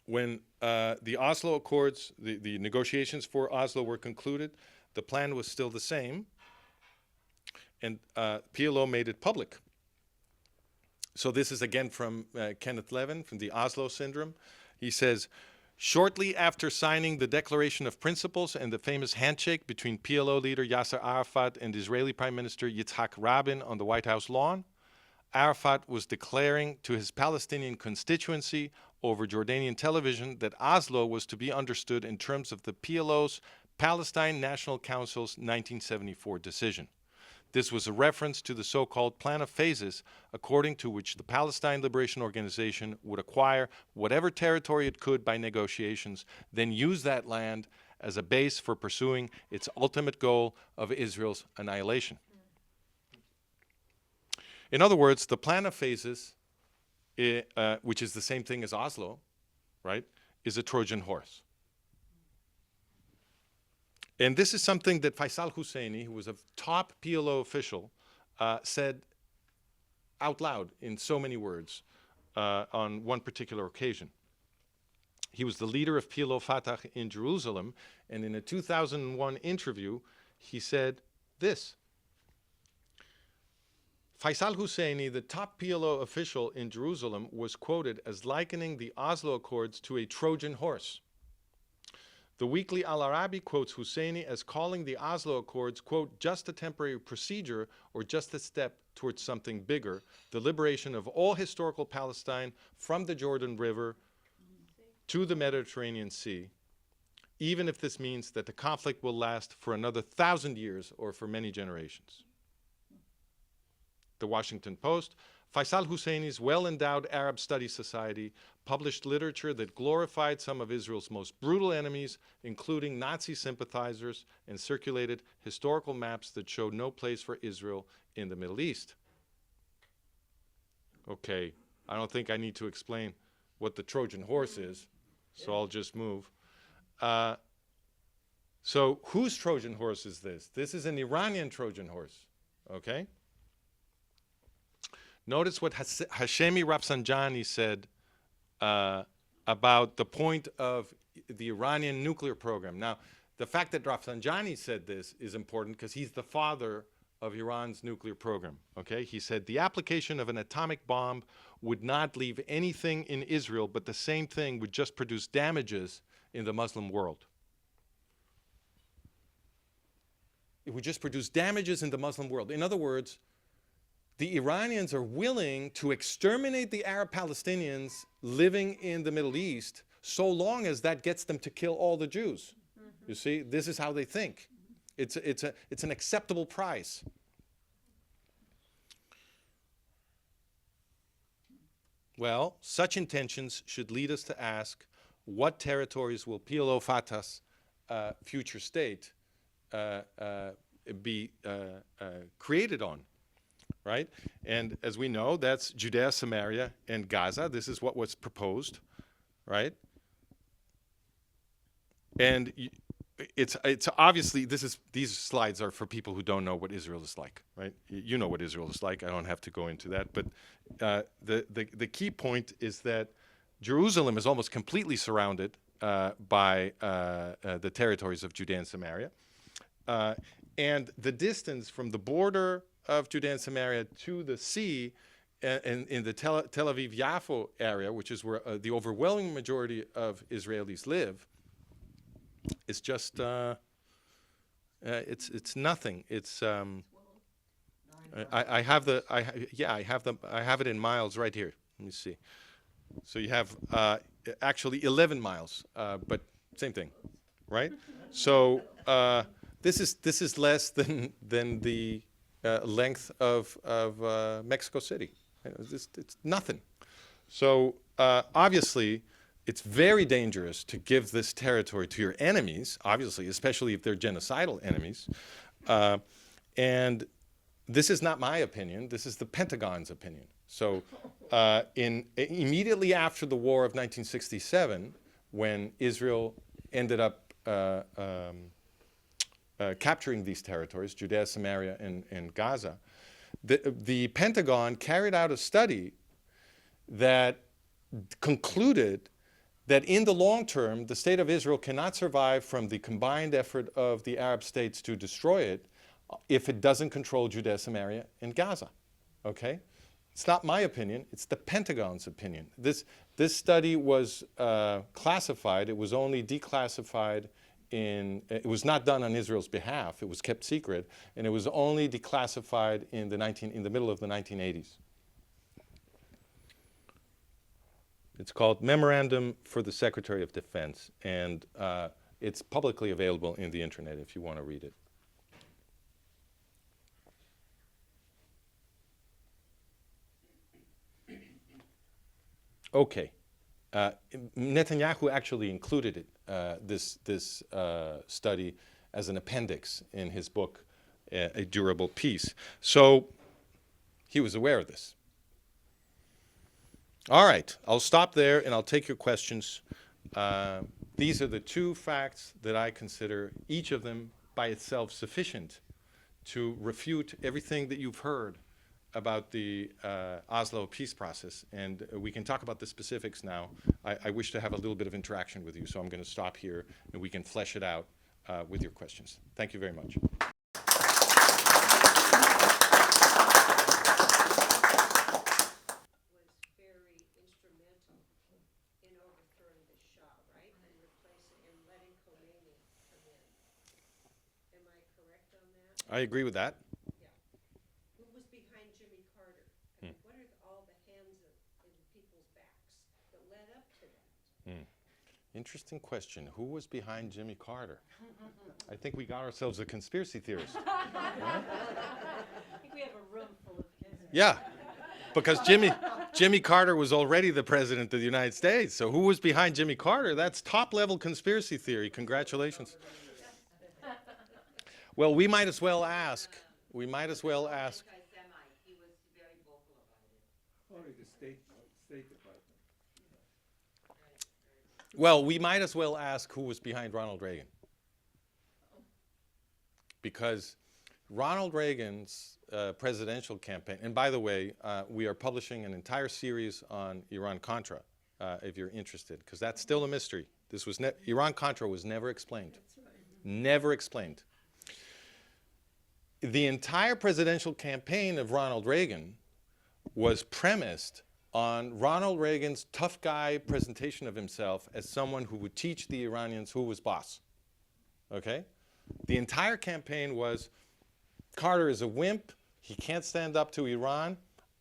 when the Oslo Accords, the negotiations for Oslo were concluded, the plan was still the same, and PLO made it public. So this is again from Kenneth Levin, from the Oslo Syndrome. He says, shortly after signing the Declaration of Principles and the famous handshake between PLO leader Yasser Arafat and Israeli Prime Minister Yitzhak Rabin on the White House lawn, Arafat was declaring to his Palestinian constituency over Jordanian television that Oslo was to be understood in terms of the PLO's Palestine National Council's 1974 decision. This was a reference to the so-called Plan of Phases, according to which the Palestine Liberation Organization would acquire whatever territory it could by negotiations, then use that land as a base for pursuing its ultimate goal of Israel's annihilation. In other words, the Plan of Phases, which is the same thing as Oslo, right, is a Trojan horse. And this is something that Faisal Husseini, who was a top PLO official, said out loud in so many words on one particular occasion. He was the leader of PLO Fatah in Jerusalem, and in a 2001 interview, he said this. Faisal Husseini, the top PLO official in Jerusalem, was quoted as likening the Oslo Accords to a Trojan horse. The weekly Al Arabi quotes Husseini as calling the Oslo Accords, quote, just a temporary procedure or just a step towards something bigger, the liberation of all historical Palestine from the Jordan River to the Mediterranean Sea, even if this means that the conflict will last for another 1,000 years or for many generations. The Washington Post, Faisal Husseini's well-endowed Arab Studies Society published literature that glorified some of Israel's most brutal enemies, including Nazi sympathizers, and circulated historical maps that showed no place for Israel in the Middle East. Okay, I don't think I need to explain what the Trojan horse is, so I'll just move. So whose Trojan horse is this? This is an Iranian Trojan horse, okay? Notice what Hashemi Rafsanjani said about the point of the Iranian nuclear program. Now, the fact that Rafsanjani said this is important because he's the father of Iran's nuclear program, okay? He said, the application of an atomic bomb would not leave anything in Israel, but the same thing would just produce damages in the Muslim world. It would just produce damages in the Muslim world. In other words, the Iranians are willing to exterminate the Arab Palestinians living in the Middle East so long as that gets them to kill all the Jews. You see, this is how they think. It's an acceptable price. Well, such intentions should lead us to ask, what territories will PLO Fatah's future state be created on? Right? And as we know, that's Judea, Samaria, and Gaza. This is what was proposed, right? And it's obviously, these slides are for people who don't know what Israel is like, right? You know what Israel is like. I don't have to go into that. But the key point is that Jerusalem is almost completely surrounded by the territories of Judea and Samaria. And the distance from the border of Judea and Samaria to the sea in the Tel Aviv-Yaffo area, which is where the overwhelming majority of Israelis live, is just It's nothing. It's I have the I have it in miles right here. Let me see. So you have actually 11 miles, but same thing, right? So this is less than the length of Mexico City. It's nothing. So obviously, it's very dangerous to give this territory to your enemies. Obviously, especially if they're genocidal enemies. And this is not my opinion. This is the Pentagon's opinion. So immediately after the war of 1967, when Israel ended up capturing these territories, Judea, Samaria, and Gaza, the Pentagon carried out a study that concluded that in the long term, the state of Israel cannot survive from the combined effort of the Arab states to destroy it if it doesn't control Judea, Samaria, and Gaza. Okay? It's not my opinion, it's the Pentagon's opinion. This study was classified, it was only declassified it was not done on Israel's behalf, it was kept secret, and it was only declassified in the middle of the 1980s. It's called Memorandum for the Secretary of Defense, and it's publicly available in the internet if you want to read it. Okay. Netanyahu actually included it, this study as an appendix in his book, A Durable Peace. So he was aware of this. All right, I'll stop there and I'll take your questions. These are the two facts that I consider, each of them by itself, sufficient to refute everything that you've heard about the Oslo peace process. And we can talk about the specifics now. I wish to have a little bit of interaction with you, so I'm going to stop here and we can flesh it out with your questions. Thank you very much. I agree with that. Yeah. Who was behind Jimmy Carter? I mean, what are all the hands in people's backs that led up to that? Interesting question. Who was behind Jimmy Carter? I think we got ourselves a conspiracy theorist. I think we have a room full of kids. Yeah, because Jimmy Carter was already the president of the United States. So who was behind Jimmy Carter? That's top-level conspiracy theory. Congratulations. Well, we might as well ask. We might as well ask. He was very vocal about it. Only the State Department. Well, we might as well ask who was behind Ronald Reagan. Because Ronald Reagan's presidential campaign, and by the way, we are publishing an entire series on Iran-Contra, if you're interested, because that's still a mystery. This was Iran-Contra was never explained. That's right. Never explained. The entire presidential campaign of Ronald Reagan was premised on Ronald Reagan's tough guy presentation of himself as someone who would teach the Iranians who was boss. Okay? The entire campaign was, Carter is a wimp, he can't stand up to Iran,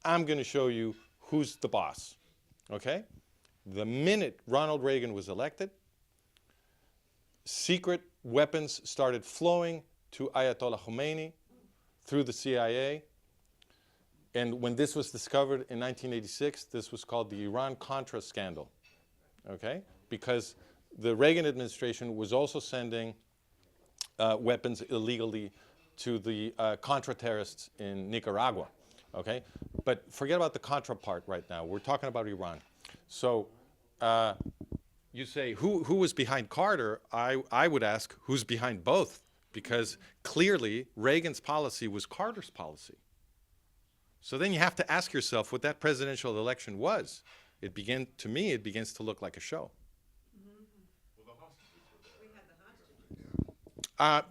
I'm going to show you who's the boss. Okay? The minute Ronald Reagan was elected, secret weapons started flowing to Ayatollah Khomeini through the CIA. And when this was discovered in 1986, this was called the Iran-Contra scandal. Okay? Because the Reagan administration was also sending weapons illegally to the Contra terrorists in Nicaragua. Okay? But forget about the Contra part right now. We're talking about Iran. So you say, who was behind Carter? I would ask, who's behind both? Because clearly, Reagan's policy was Carter's policy. So then you have to ask yourself what that presidential election was. To me, it begins to look like a show.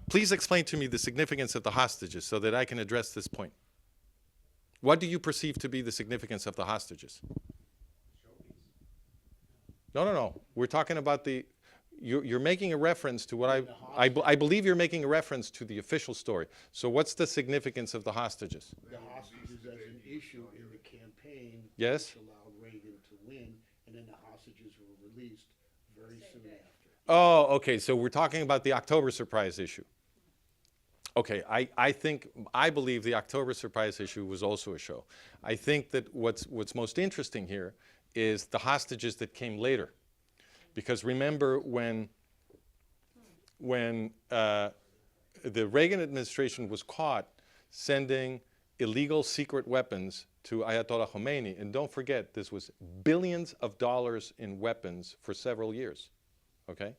Please explain to me the significance of the hostages so that I can address this point. What do you perceive to be the significance of the hostages? No. We're talking about you're making a reference to what I believe you're making a reference to the official story. So what's the significance of the hostages? The hostages as an issue in the campaign. Yes? Which allowed Reagan to win, and then the hostages were released very soon after. Oh, okay, so we're talking about the October surprise issue. Okay, I believe the October surprise issue was also a show. I think that what's most interesting here is the hostages that came later. Because remember when the Reagan administration was caught sending illegal secret weapons to Ayatollah Khomeini, and don't forget, this was billions of dollars in weapons for several years, okay?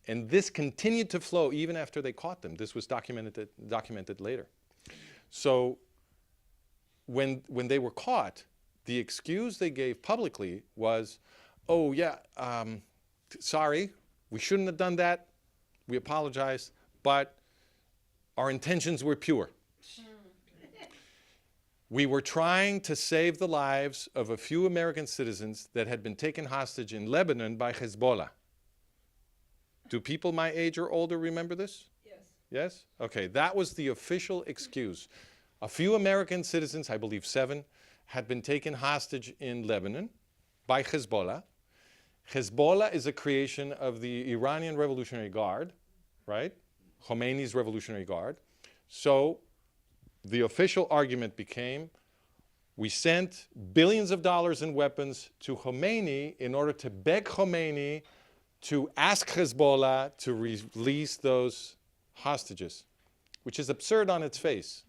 And this continued to flow even after they caught them. This was documented later. So when they were caught, the excuse they gave publicly was, oh yeah, sorry, we shouldn't have done that. We apologize, but our intentions were pure. We were trying to save the lives of a few American citizens that had been taken hostage in Lebanon by Hezbollah. Do people my age or older remember this? Yes. Yes? Okay, that was the official excuse. A few American citizens, I believe 7, had been taken hostage in Lebanon by Hezbollah. Hezbollah is a creation of the Iranian Revolutionary Guard, right? Khomeini's Revolutionary Guard. So the official argument became, we sent billions of dollars in weapons to Khomeini in order to beg Khomeini to ask Hezbollah to release those hostages, which is absurd on its face.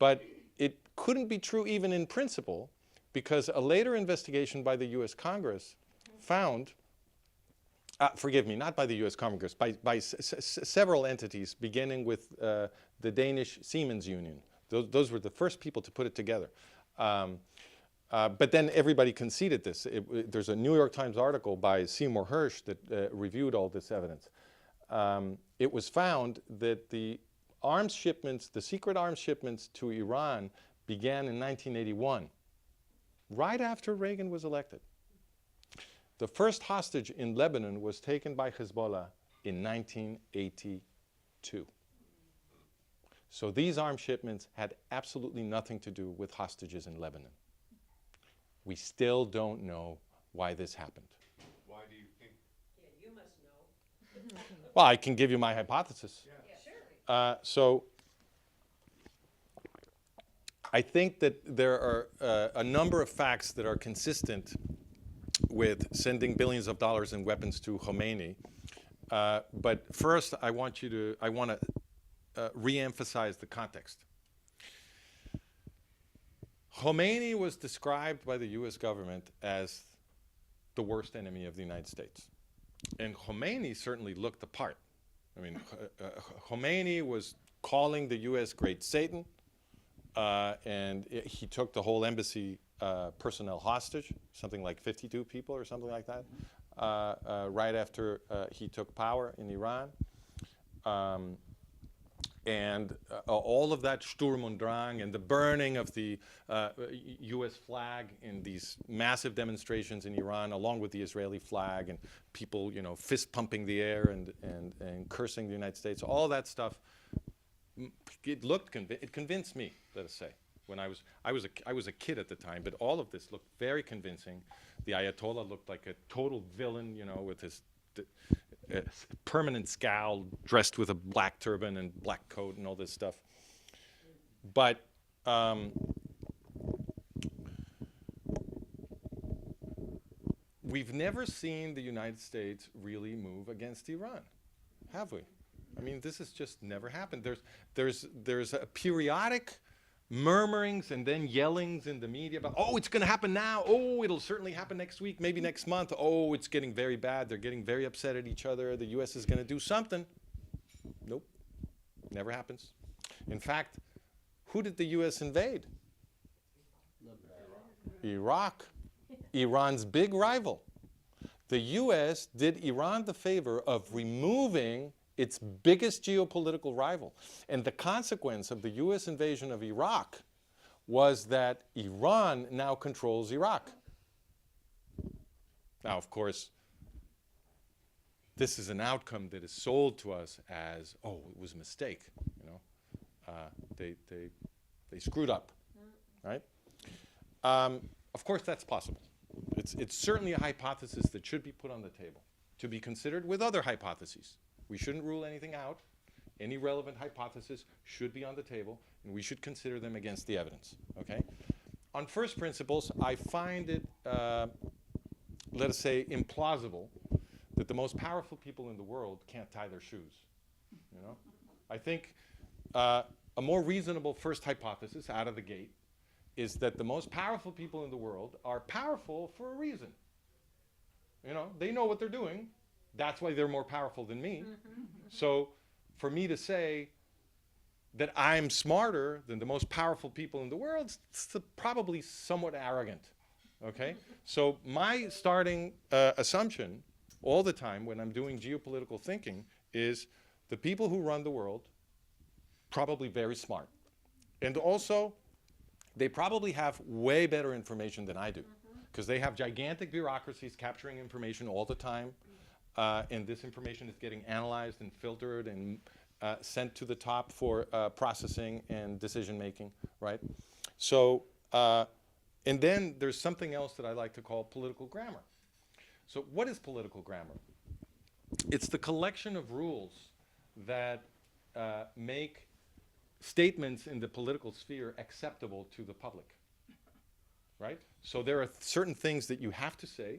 But it couldn't be true even in principle, because a later investigation by the US Congress found, forgive me, not by the US Congress, by several entities, beginning with the Danish Siemens Union. Those were the first people to put it together. But then everybody conceded this. There's a New York Times article by Seymour Hersh that reviewed all this evidence. It was found that the arms shipments, the secret arms shipments to Iran began in 1981, right after Reagan was elected. The first hostage in Lebanon was taken by Hezbollah in 1982. So these arms shipments had absolutely nothing to do with hostages in Lebanon. We still don't know why this happened. Why do you think? Yeah, you must know. Well, I can give you my hypothesis. Yeah, sure. So I think that there are a number of facts that are consistent with sending billions of dollars in weapons to Khomeini. But first, I want to re-emphasize the context. Khomeini was described by the US government as the worst enemy of the United States. And Khomeini certainly looked the part. I mean, Khomeini was calling the US Great Satan, and he took the whole embassy personnel hostage, something like 52 people or something like that, right after he took power in Iran. And all of that Sturm und Drang and the burning of the US flag in these massive demonstrations in Iran, along with the Israeli flag, and people, you know, fist pumping the air and cursing the United States, all that stuff, it convinced me, let us say. When I was a kid at the time, but all of this looked very convincing. The Ayatollah looked like a total villain, you know, with his permanent scowl, dressed with a black turban and black coat and all this stuff. But we've never seen the United States really move against Iran, have we? I mean, this has just never happened. There's a periodic murmurings and then yellings in the media about, oh, it's going to happen now. Oh, it'll certainly happen next week, maybe next month. Oh, it's getting very bad. They're getting very upset at each other. The U.S. is going to do something. Nope, never happens. In fact, who did the U.S. invade? Iraq, Iran's big rival. The U.S. did Iran the favor of removing its biggest geopolitical rival. And the consequence of the US invasion of Iraq was that Iran now controls Iraq. Now, of course, this is an outcome that is sold to us as, oh, it was a mistake, you know. They screwed up, right? Of course, that's possible. It's certainly a hypothesis that should be put on the table to be considered with other hypotheses. We shouldn't rule anything out. Any relevant hypothesis should be on the table, and we should consider them against the evidence, okay? On first principles, I find it, let us say, implausible that the most powerful people in the world can't tie their shoes, you know? I think a more reasonable first hypothesis out of the gate is that the most powerful people in the world are powerful for a reason. You know, they know what they're doing. That's why they're more powerful than me. So for me to say that I'm smarter than the most powerful people in the world, it's probably somewhat arrogant, okay? So my starting assumption all the time when I'm doing geopolitical thinking is the people who run the world, probably very smart. And also, they probably have way better information than I do, because they have gigantic bureaucracies capturing information all the time, and this information is getting analyzed and filtered and sent to the top for processing and decision making, right? So, and then there's something else that I like to call political grammar. So what is political grammar? It's the collection of rules that make statements in the political sphere acceptable to the public, right? So there are certain things that you have to say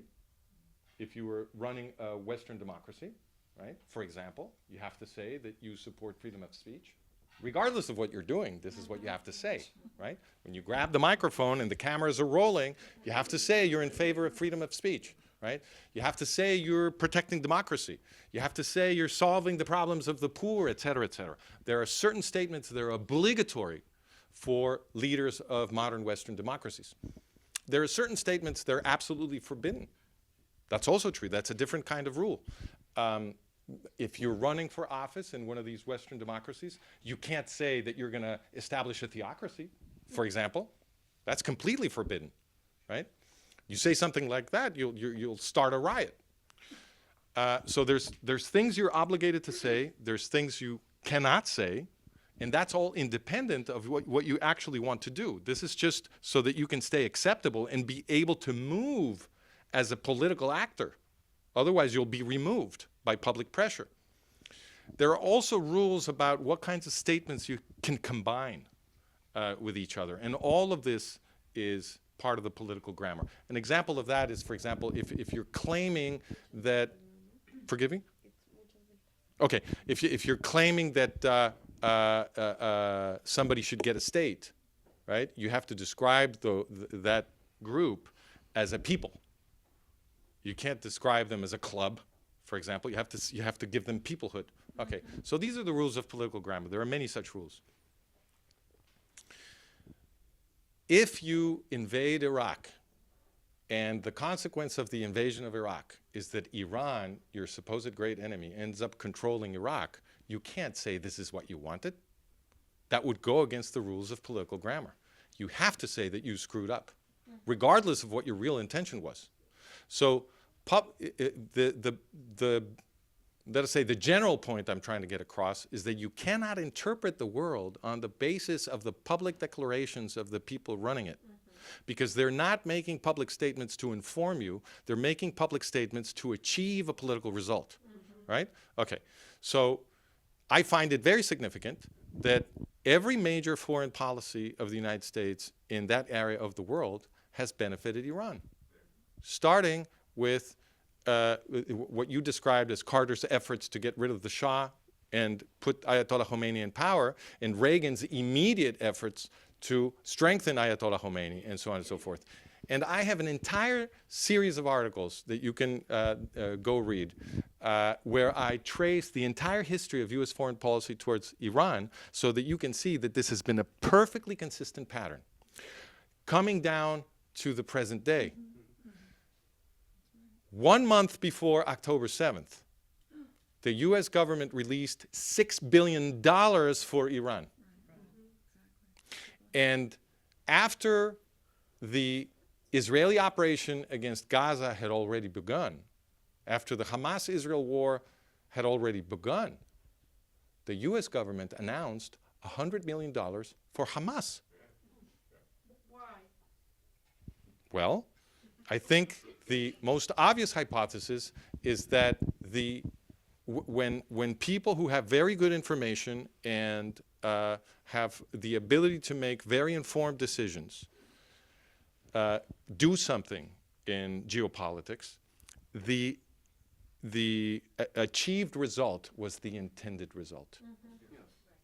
if you were running a Western democracy, right? For example, you have to say that you support freedom of speech. Regardless of what you're doing, this is what you have to say, right? When you grab the microphone and the cameras are rolling, you have to say you're in favor of freedom of speech, right? You have to say you're protecting democracy. You have to say you're solving the problems of the poor, et cetera, et cetera. There are certain statements that are obligatory for leaders of modern Western democracies. There are certain statements that are absolutely forbidden. That's also true. That's a different kind of rule. If you're running for office in one of these Western democracies, you can't say that you're going to establish a theocracy, for example. That's completely forbidden, right? You say something like that, you'll start a riot. So there's things you're obligated to say, there's things you cannot say, and that's all independent of what you actually want to do. This is just so that you can stay acceptable and be able to move as a political actor. Otherwise, you'll be removed by public pressure. There are also rules about what kinds of statements you can combine with each other, and all of this is part of the political grammar. An example of that is, for example, if you're claiming that, forgive me? Okay, if you're claiming that somebody should get a state, right? You have to describe that group as a people. You can't describe them as a club, for example. You have to give them peoplehood. Okay, so these are the rules of political grammar. There are many such rules. If you invade Iraq, and the consequence of the invasion of Iraq is that Iran, your supposed great enemy, ends up controlling Iraq, you can't say this is what you wanted. That would go against the rules of political grammar. You have to say that you screwed up, regardless of what your real intention was. So let us say the general point I'm trying to get across is that you cannot interpret the world on the basis of the public declarations of the people running it. Because they're not making public statements to inform you, they're making public statements to achieve a political result, right? Okay, so I find it very significant that every major foreign policy of the United States in that area of the world has benefited Iran. Starting with what you described as Carter's efforts to get rid of the Shah and put Ayatollah Khomeini in power, and Reagan's immediate efforts to strengthen Ayatollah Khomeini, and so on and so forth. And I have an entire series of articles that you can go read where I trace the entire history of U.S. foreign policy towards Iran so that you can see that this has been a perfectly consistent pattern. Coming down to the present day, 1 month before October 7th, the U.S. government released $6 billion for Iran. And after the Israeli operation against Gaza had already begun, after the Hamas-Israel war had already begun, the US government announced $100 million for Hamas. Why? Well, I think the most obvious hypothesis is that when people who have very good information and have the ability to make very informed decisions do something in geopolitics, the achieved result was the intended result.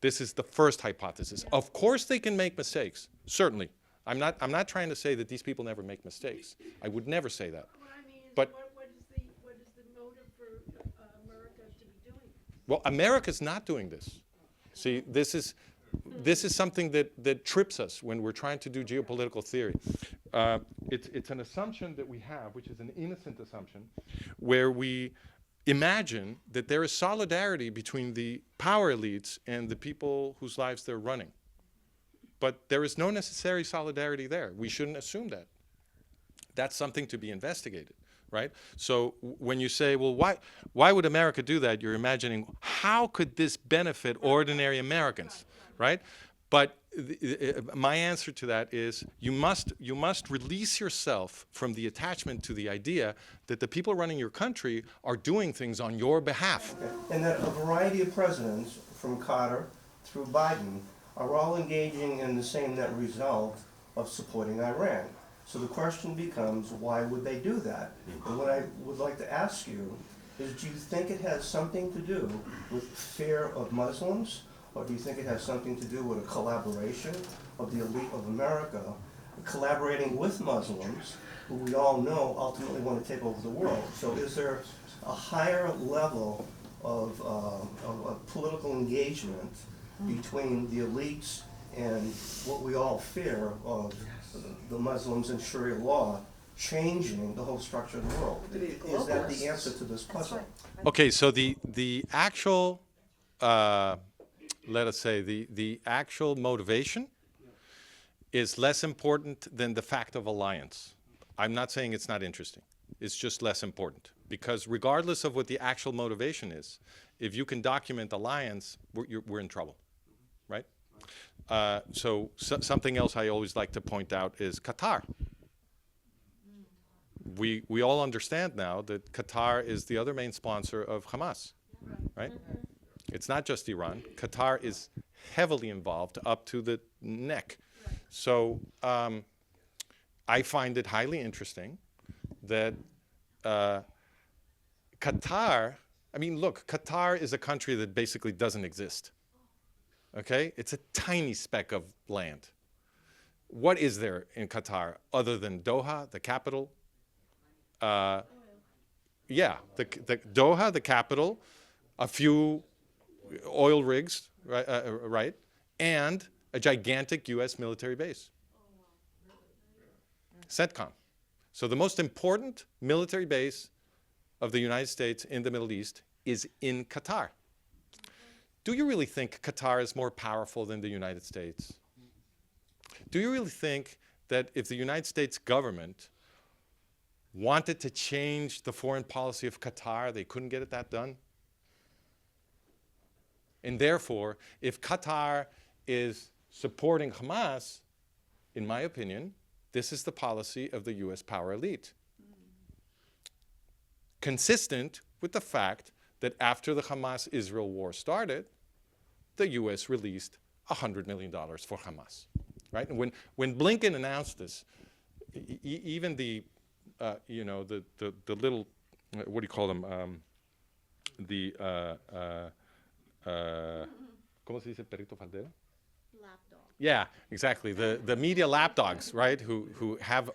This is the first hypothesis. Of course they can make mistakes, certainly. I'm not trying to say that these people never make mistakes. I would never say that. What I mean is, But- what is the motive for America to be doing this? Well, America's not doing this. See, this is something that trips us when we're trying to do geopolitical theory. It's an assumption that we have, which is an innocent assumption, where we imagine that there is solidarity between the power elites and the people whose lives they're running. But there is no necessary solidarity there. We shouldn't assume that. That's something to be investigated, right? So when you say, well, why would America do that? You're imagining, how could this benefit ordinary Americans, right? But my answer to that is you must release yourself from the attachment to the idea that the people running your country are doing things on your behalf. And that a variety of presidents, from Carter through Biden, are all engaging in the same net result of supporting Iran. So the question becomes, why would they do that? And what I would like to ask you is, do you think it has something to do with fear of Muslims, or do you think it has something to do with a collaboration of the elite of America collaborating with Muslims, who we all know ultimately want to take over the world? So is there a higher level of political engagement between the elites and what we all fear of the Muslims and Sharia law changing the whole structure of the world? Is that the answer to this puzzle? Okay, so the actual, let us say, the actual motivation is less important than the fact of alliance. I'm not saying it's not interesting. It's just less important. Because regardless of what the actual motivation is, if you can document alliance, we're in trouble, right? So something else I always like to point out is Qatar. We all understand now that Qatar is the other main sponsor of Hamas, right? It's not just Iran. Qatar is heavily involved up to the neck. So I find it highly interesting that Qatar, I mean, look, Qatar is a country that basically doesn't exist. Okay? It's a tiny speck of land. What is there in Qatar other than Doha, the capital? Yeah, the Doha, the capital, a few oil rigs, right, and a gigantic U.S. military base. CENTCOM. So the most important military base of the United States in the Middle East is in Qatar. Do you really think Qatar is more powerful than the United States? Do you really think that if the United States government wanted to change the foreign policy of Qatar, they couldn't get that done? And therefore, if Qatar is supporting Hamas, in my opinion, this is the policy of the US power elite. Consistent with the fact that after the Hamas-Israel war started, the US released $100 million for Hamas, right? And when Blinken announced this, even the little, what do you call them? ¿Cómo se dice perrito faldero? Lapdog. Yeah, exactly. The media lapdogs, right? Who have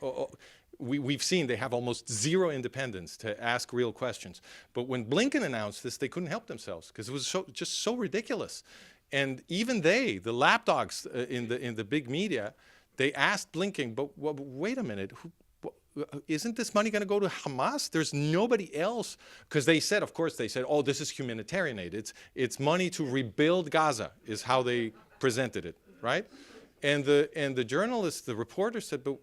we've seen they have almost zero independence to ask real questions. But when Blinken announced this, they couldn't help themselves because it was just so ridiculous. And even the lapdogs in the big media, they asked Blinken, but wait a minute, isn't this money going to go to Hamas? There's nobody else. Because they said, of course, oh, this is humanitarian aid. It's money to rebuild Gaza is how they presented it, right? And the journalist, the reporter said, but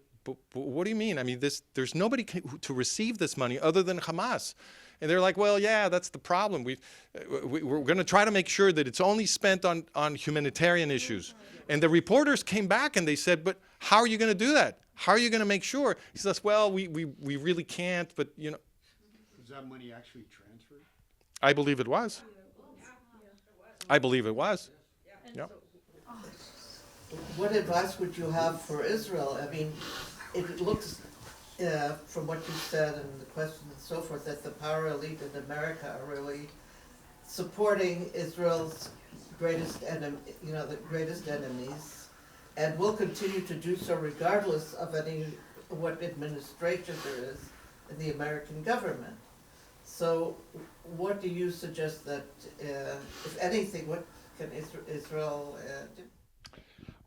what do you mean? I mean, there's nobody to receive this money other than Hamas. And they're like, well, yeah, that's the problem. We're going to try to make sure that it's only spent on humanitarian issues. And the reporters came back and they said, but how are you going to do that? How are you going to make sure? He says, well, we really can't, but, you know. Was that money actually transferred? I believe it was. I believe it was. Yeah. What advice would you have for Israel? I mean, it looks, from what you said and the questions and so forth, that the power elite in America are really supporting Israel's greatest enemy, the greatest enemies, and will continue to do so regardless of what administration there is in the American government. So, what do you suggest that, if anything, what can Israel do?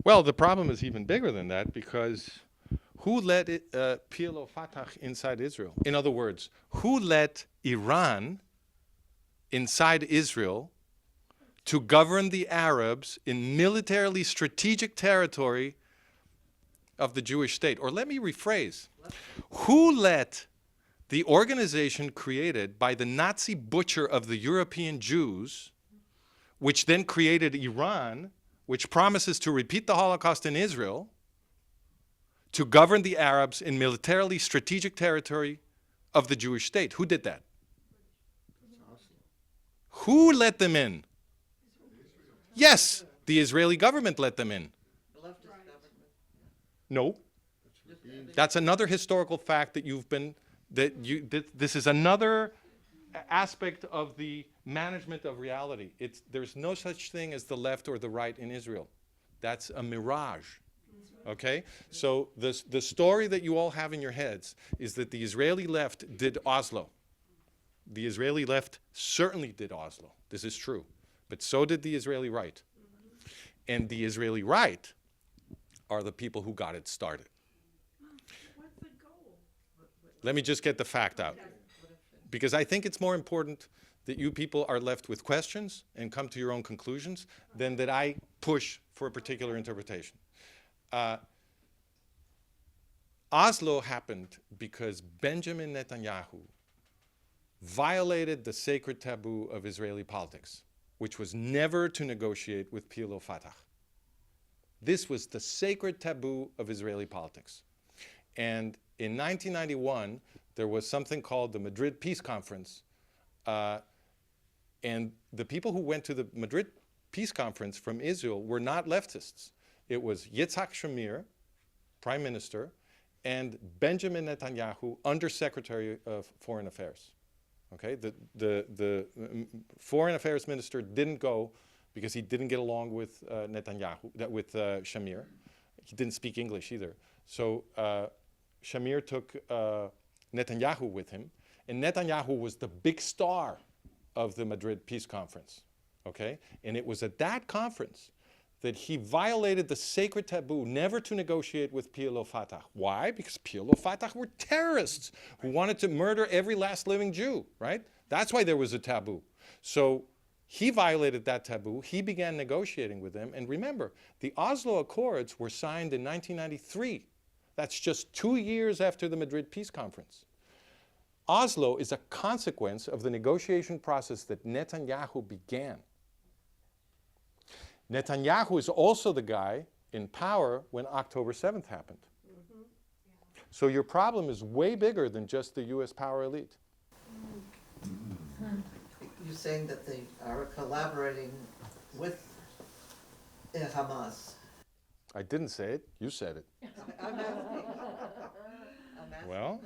Well, the problem is even bigger than that, because who let PLO Fatah inside Israel? In other words, who let Iran inside Israel to govern the Arabs in militarily strategic territory of the Jewish state? Or let me rephrase. Who let the organization created by the Nazi butcher of the European Jews, which then created Iran, which promises to repeat the Holocaust in Israel, to govern the Arabs in militarily strategic territory of the Jewish state? Who did that? Who let them in? Yes, the Israeli government let them in. The leftist government. No. That's another historical fact that this is another aspect of the management of reality. There's no such thing as the left or the right in Israel. That's a mirage. Okay? So the story that you all have in your heads is that the Israeli left did Oslo. The Israeli left certainly did Oslo. This is true. But so did the Israeli right. And the Israeli right are the people who got it started. What's the goal? Let me just get the fact out. Because I think it's more important that you people are left with questions and come to your own conclusions than that I push for a particular interpretation. Oslo happened because Benjamin Netanyahu violated the sacred taboo of Israeli politics, which was never to negotiate with PLO Fatah. This was the sacred taboo of Israeli politics. And in 1991, there was something called the Madrid Peace Conference. And the people who went to the Madrid Peace Conference from Israel were not leftists. It was Yitzhak Shamir, Prime Minister, and Benjamin Netanyahu, Undersecretary of Foreign Affairs. Okay, the Foreign Affairs Minister didn't go because he didn't get along with with Shamir. He didn't speak English either. So Shamir took Netanyahu with him, and Netanyahu was the big star of the Madrid Peace Conference. Okay, and it was at that conference that he violated the sacred taboo never to negotiate with PLO Fatah. Why? Because PLO Fatah were terrorists who wanted to murder every last living Jew, right? That's why there was a taboo. So he violated that taboo. He began negotiating with them. And remember, the Oslo Accords were signed in 1993. That's just 2 years after the Madrid Peace Conference. Oslo is a consequence of the negotiation process that Netanyahu began. Netanyahu is also the guy in power when October 7th happened. Mm-hmm. So your problem is way bigger than just the U.S. power elite. You're saying that they are collaborating with Hamas. I didn't say it. You said it. I'm asking. Well,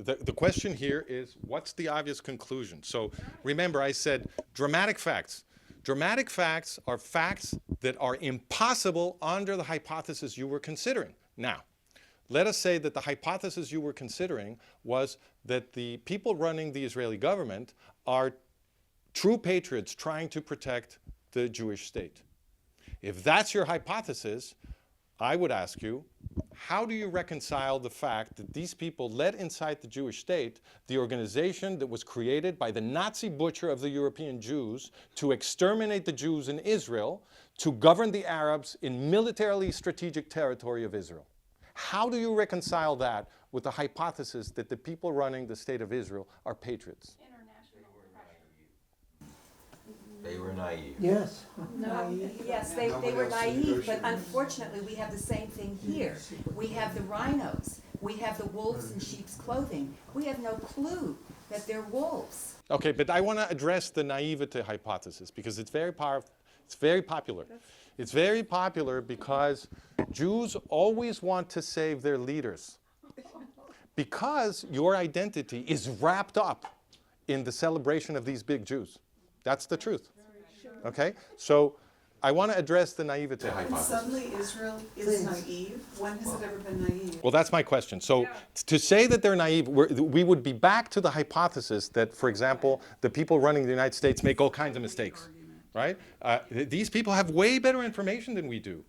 the question here is, what's the obvious conclusion? So remember, I said dramatic facts. Dramatic facts are facts that are impossible under the hypothesis you were considering. Now, let us say that the hypothesis you were considering was that the people running the Israeli government are true patriots trying to protect the Jewish state. If that's your hypothesis, I would ask you, how do you reconcile the fact that these people let inside the Jewish state the organization that was created by the Nazi butcher of the European Jews to exterminate the Jews in Israel, to govern the Arabs in militarily strategic territory of Israel? How do you reconcile that with the hypothesis that the people running the state of Israel are patriots? International They were naive. Yes. No, yes, they were naive, but unfortunately, we have the same thing here. We have the rhinos, we have the wolves in sheep's clothing. We have no clue that they're wolves. Okay, but I want to address the naivete hypothesis because it's very powerful. It's very popular. It's very popular because Jews always want to save their leaders. Because your identity is wrapped up in the celebration of these big Jews. That's the truth. Okay? So I want to address the naivete And hypothesis. suddenly Israel is naive? When has it ever been naive? Well, that's my question. So to say that they're naive, we would be back to the hypothesis that, for example, the people running the United States make all kinds of mistakes, right? These people have way better information than we do.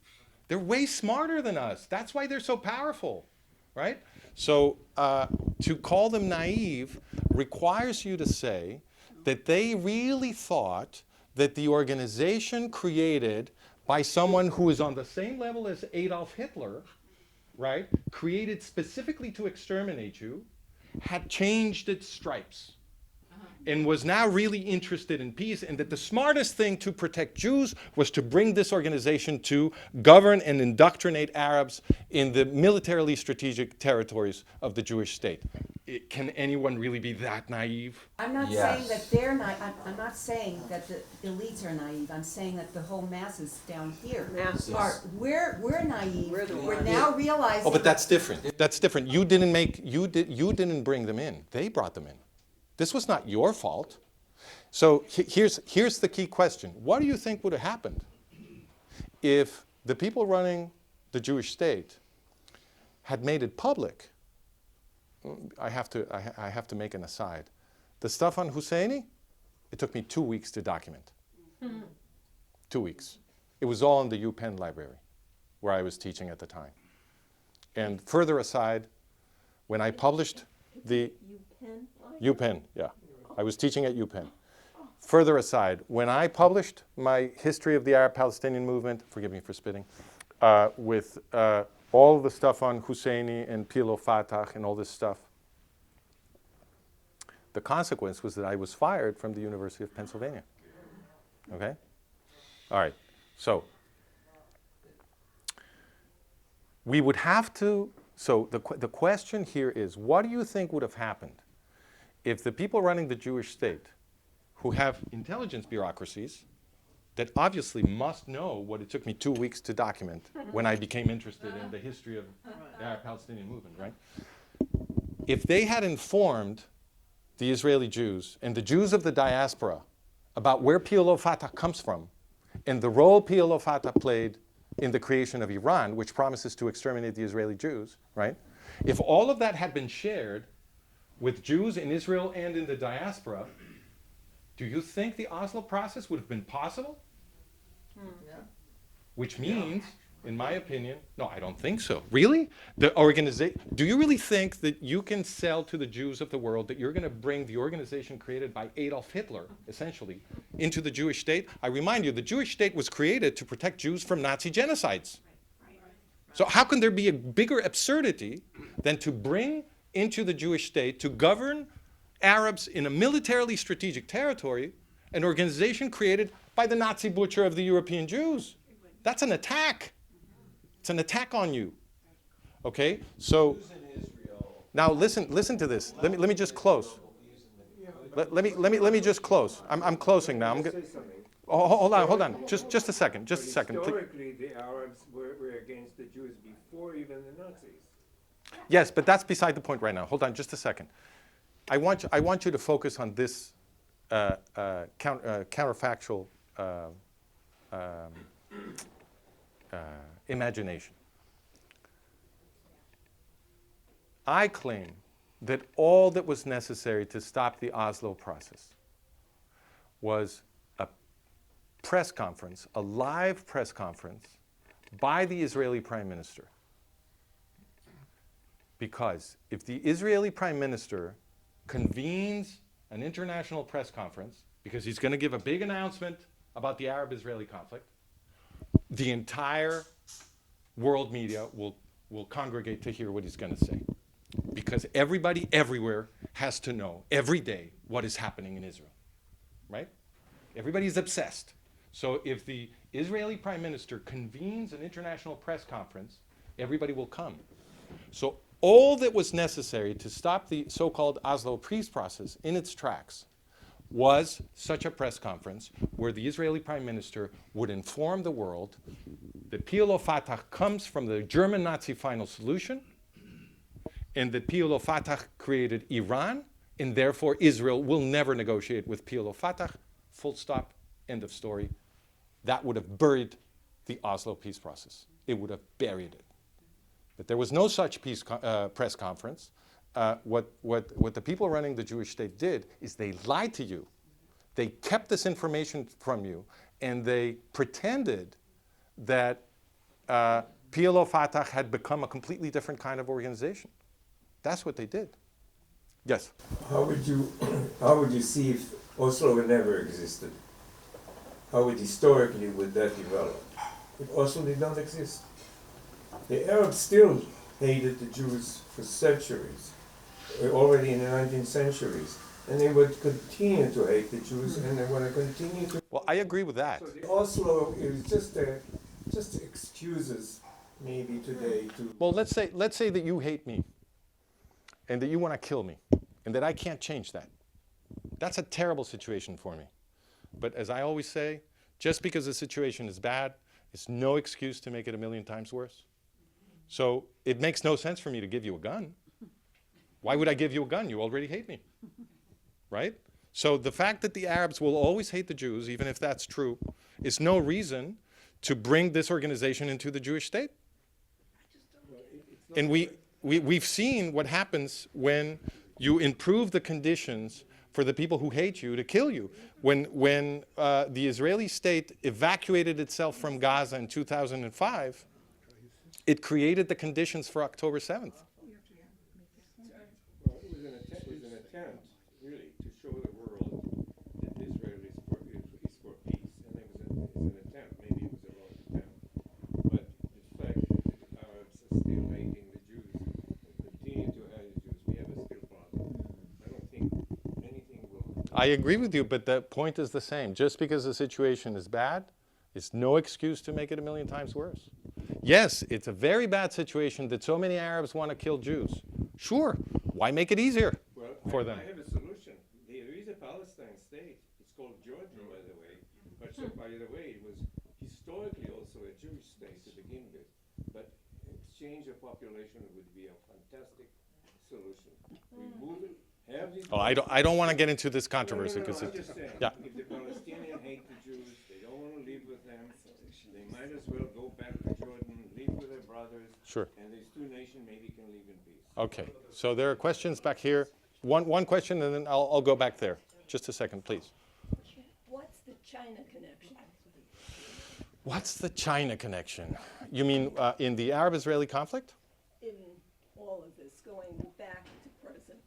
They're way smarter than us. That's why they're so powerful, right? So to call them naive requires you to say that they really thought that the organization created by someone who is on the same level as Adolf Hitler, right, created specifically to exterminate you, had changed its stripes and was now really interested in peace, and that the smartest thing to protect Jews was to bring this organization to govern and indoctrinate Arabs in the militarily strategic territories of the Jewish state. Can anyone really be that naive? I'm not Yes. saying that they're I'm not saying that the elites are naive. I'm saying that the whole masses down here Masses. are. We're naive. We're the We're ones. now realizing. Oh, but that's different. That's different. You didn't bring them in. They brought them in. This was not your fault. So here's the key question. What do you think would have happened if the people running the Jewish state had made it public? I have to make an aside. The stuff on Husseini, it took me 2 weeks to document. 2 weeks. It was all in the UPenn library, where I was teaching at the time. And further aside, when I published the UPenn, yeah. I was teaching at UPenn. Further aside, when I published my history of the Arab-Palestinian movement, forgive me for spitting, with all of the stuff on Husseini and Pilo Fatah and all this stuff, the consequence was that I was fired from the University of Pennsylvania. Okay? All right. So we would have to, so the question here is, what do you think would have happened if the people running the Jewish state, who have intelligence bureaucracies that obviously must know what it took me 2 weeks to document when I became interested in the history of the Arab-Palestinian movement, right? If they had informed the Israeli Jews and the Jews of the diaspora about where PLO Fatah comes from and the role PLO Fatah played in the creation of Iran, which promises to exterminate the Israeli Jews, right? If all of that had been shared with Jews in Israel and in the diaspora, do you think the Oslo process would have been possible? Yeah. Which means, in my opinion, no, I don't think so. Really? The organization, do you really think that you can sell to the Jews of the world that you're going to bring the organization created by Adolf Hitler, essentially, into the Jewish state? I remind you, the Jewish state was created to protect Jews from Nazi genocides. So how can there be a bigger absurdity than to bring into the Jewish state to govern Arabs in a militarily strategic territory, an organization created by the Nazi butcher of the European Jews? That's an attack. It's an attack on you. Okay? So now listen to this. Let me just close. Let me just close. I'm closing now. Hold on. Just a second. Historically, the Arabs were against the Jews before even the Nazis. Yes, but that's beside the point right now. Hold on just a second. I want you to focus on this counterfactual imagination. I claim that all that was necessary to stop the Oslo process was a press conference, a live press conference by the Israeli Prime Minister. Because if the Israeli Prime Minister convenes an international press conference, because he's going to give a big announcement about the Arab-Israeli conflict, the entire world media will congregate to hear what he's going to say. Because everybody everywhere has to know every day what is happening in Israel, right? Everybody's obsessed. So if the Israeli prime minister convenes an international press conference, everybody will come. So all that was necessary to stop the so-called Oslo peace process in its tracks was such a press conference where the Israeli prime minister would inform the world that PLO Fatah comes from the German Nazi final solution, and that PLO Fatah created Iran, and therefore Israel will never negotiate with PLO Fatah, full stop, end of story. That would have buried the Oslo peace process. It would have buried it. But there was no such press conference. What the people running the Jewish state did is they lied to you. They kept this information from you, and they pretended that PLO Fatah had become a completely different kind of organization. That's what they did. Yes? How would you see if Oslo had never existed? How historically would that develop? If Oslo did not exist. The Arabs still hated the Jews for centuries, already in the 19th centuries. And they would continue to hate the Jews, and they want to continue to. Well, I agree with that. So the Oslo is just excuses maybe today to. Well, let's say that you hate me, and that you want to kill me, and that I can't change that. That's a terrible situation for me. But as I always say, just because the situation is bad, it's no excuse to make it a million times worse. So it makes no sense for me to give you a gun. Why would I give you a gun? You already hate me, right? So the fact that the Arabs will always hate the Jews, even if that's true, is no reason to bring this organization into the Jewish state. And we've seen what happens when you improve the conditions for the people who hate you to kill you. When the Israeli state evacuated itself from Gaza in 2005, it created the conditions for October 7th. Well, it was an attempt, really, to show the world that Israel is for peace. And it was an attempt. Maybe it was a wrong attempt. But the fact that the Arabs are still hating the Jews and continue to hate the Jews, we have a still problem. I don't think anything will. I agree with you, but the point is the same. Just because the situation is bad, it's no excuse to make it a million times worse. Yes, it's a very bad situation that so many Arabs want to kill Jews. Sure, why make it easier for them? I have a solution. There is a Palestine state. It's called Georgia, by the way. But so, by the way, it was historically also a Jewish state to begin with. But exchange of population would be a fantastic solution. Remove it. Have the. Oh, I don't want to get into this controversy because I'm just saying. yeah. If the Palestinians hate the Jews, they don't want to live with them. They might as well go back to Jordan, live with their brothers. Sure. And these two nations maybe can live in peace. Okay, so there are questions back here. One question, and then I'll go back there. Just a second, please. What's the China connection? What's the China connection? You mean in the Arab-Israeli conflict? In all of this, going back to present.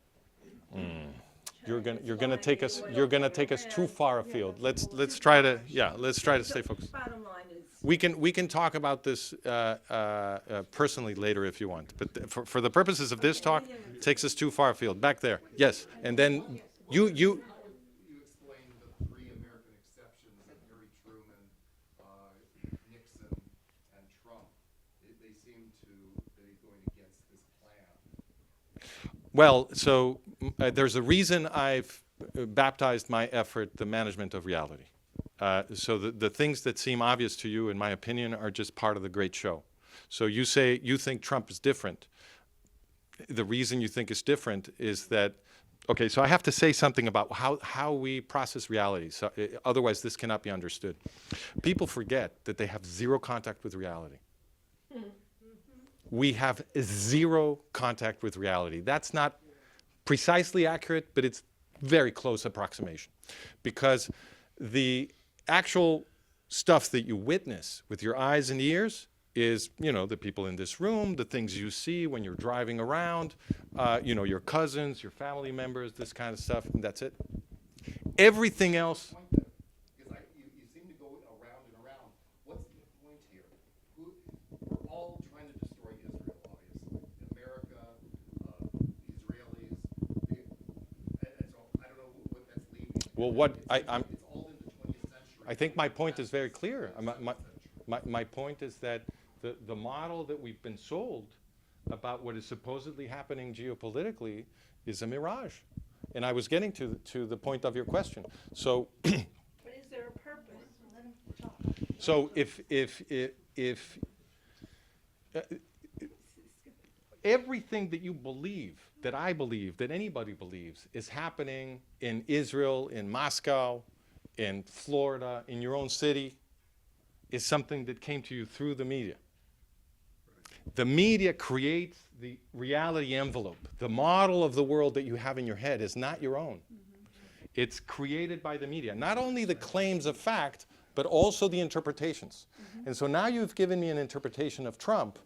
You're gonna take us too far afield. Let's try to stay focused. Bottom line is. We can talk about this personally later if you want, but for the purposes of this talk, it takes us too far afield. Back there, yes, and then you. You explained the three American exceptions of Harry Truman, Nixon, and Trump. They seem to be going against this plan. Well, so there's a reason I've baptized my effort the management of reality. So the things that seem obvious to you, in my opinion, are just part of the great show. So you say you think Trump is different. The reason you think it's different is that, okay, so I have to say something about how we process reality. So otherwise this cannot be understood. People forget that they have zero contact with reality. We have zero contact with reality. That's not precisely accurate, but it's very close approximation. Because the actual stuff that you witness with your eyes and ears is, the people in this room, the things you see when you're driving around, your cousins, your family members, this kind of stuff, and that's it. Everything else. Because you seem to go around and around. What's the point here? We're all trying to destroy Israel, obviously. America, Israelis. And so I don't know what that's leaving. Well, what it's all in the 20th I think my point is very clear. My point is that the model that we've been sold about what is supposedly happening geopolitically is a mirage. And I was getting to the point of your question. So, But is there a purpose? Let him talk. so if everything that you believe, that I believe, that anybody believes, is happening in Israel, in Moscow, in Florida, in your own city, is something that came to you through the media. The media creates the reality envelope. The model of the world that you have in your head is not your own. It's created by the media. Not only the claims of fact, but also the interpretations. And so now you've given me an interpretation of Trump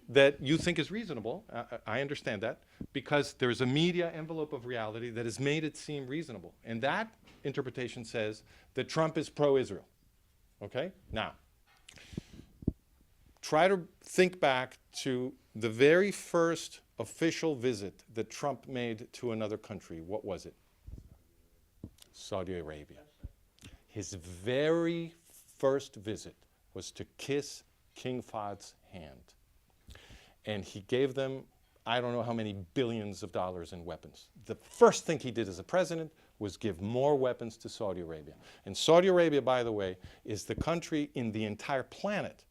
that you think is reasonable. I understand that, because there's a media envelope of reality that has made it seem reasonable. And that interpretation says that Trump is pro-Israel. Okay? Now, try to think back to the very first official visit that Trump made to another country. What was it? Saudi Arabia. His very first visit was to kiss King Fahd's hand. And he gave them, I don't know how many billions of dollars in weapons. The first thing he did as a president was give more weapons to Saudi Arabia. And Saudi Arabia, by the way, is the country in the entire planet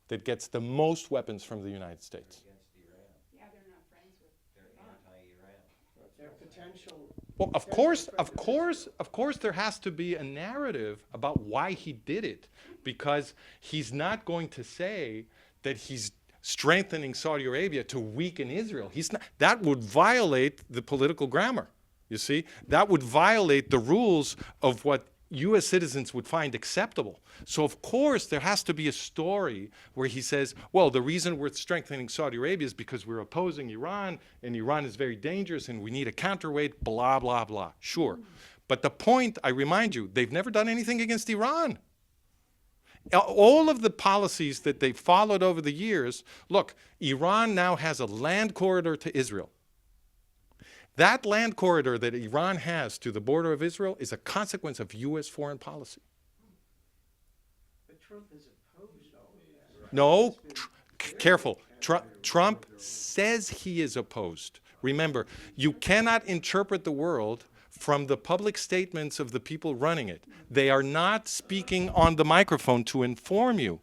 that gets the most weapons from the United States. Yeah, they're not friends with Iran. Their potential. Well, of course, there has to be a narrative about why he did it, because he's not going to say that he's strengthening Saudi Arabia to weaken Israel. He's not. That would violate the political grammar. You see, that would violate the rules of what U.S. citizens would find acceptable. So, of course, there has to be a story where he says, well, the reason we're strengthening Saudi Arabia is because we're opposing Iran, and Iran is very dangerous, and we need a counterweight, blah, blah, blah. Sure. But the point, I remind you, they've never done anything against Iran. All of the policies that they followed over the years, look, Iran now has a land corridor to Israel. That land corridor that Iran has to the border of Israel is a consequence of U.S. foreign policy. But Trump is opposed to all of that. No, careful. Trump says he is opposed. Remember, you cannot interpret the world from the public statements of the people running it. They are not speaking on the microphone to inform you.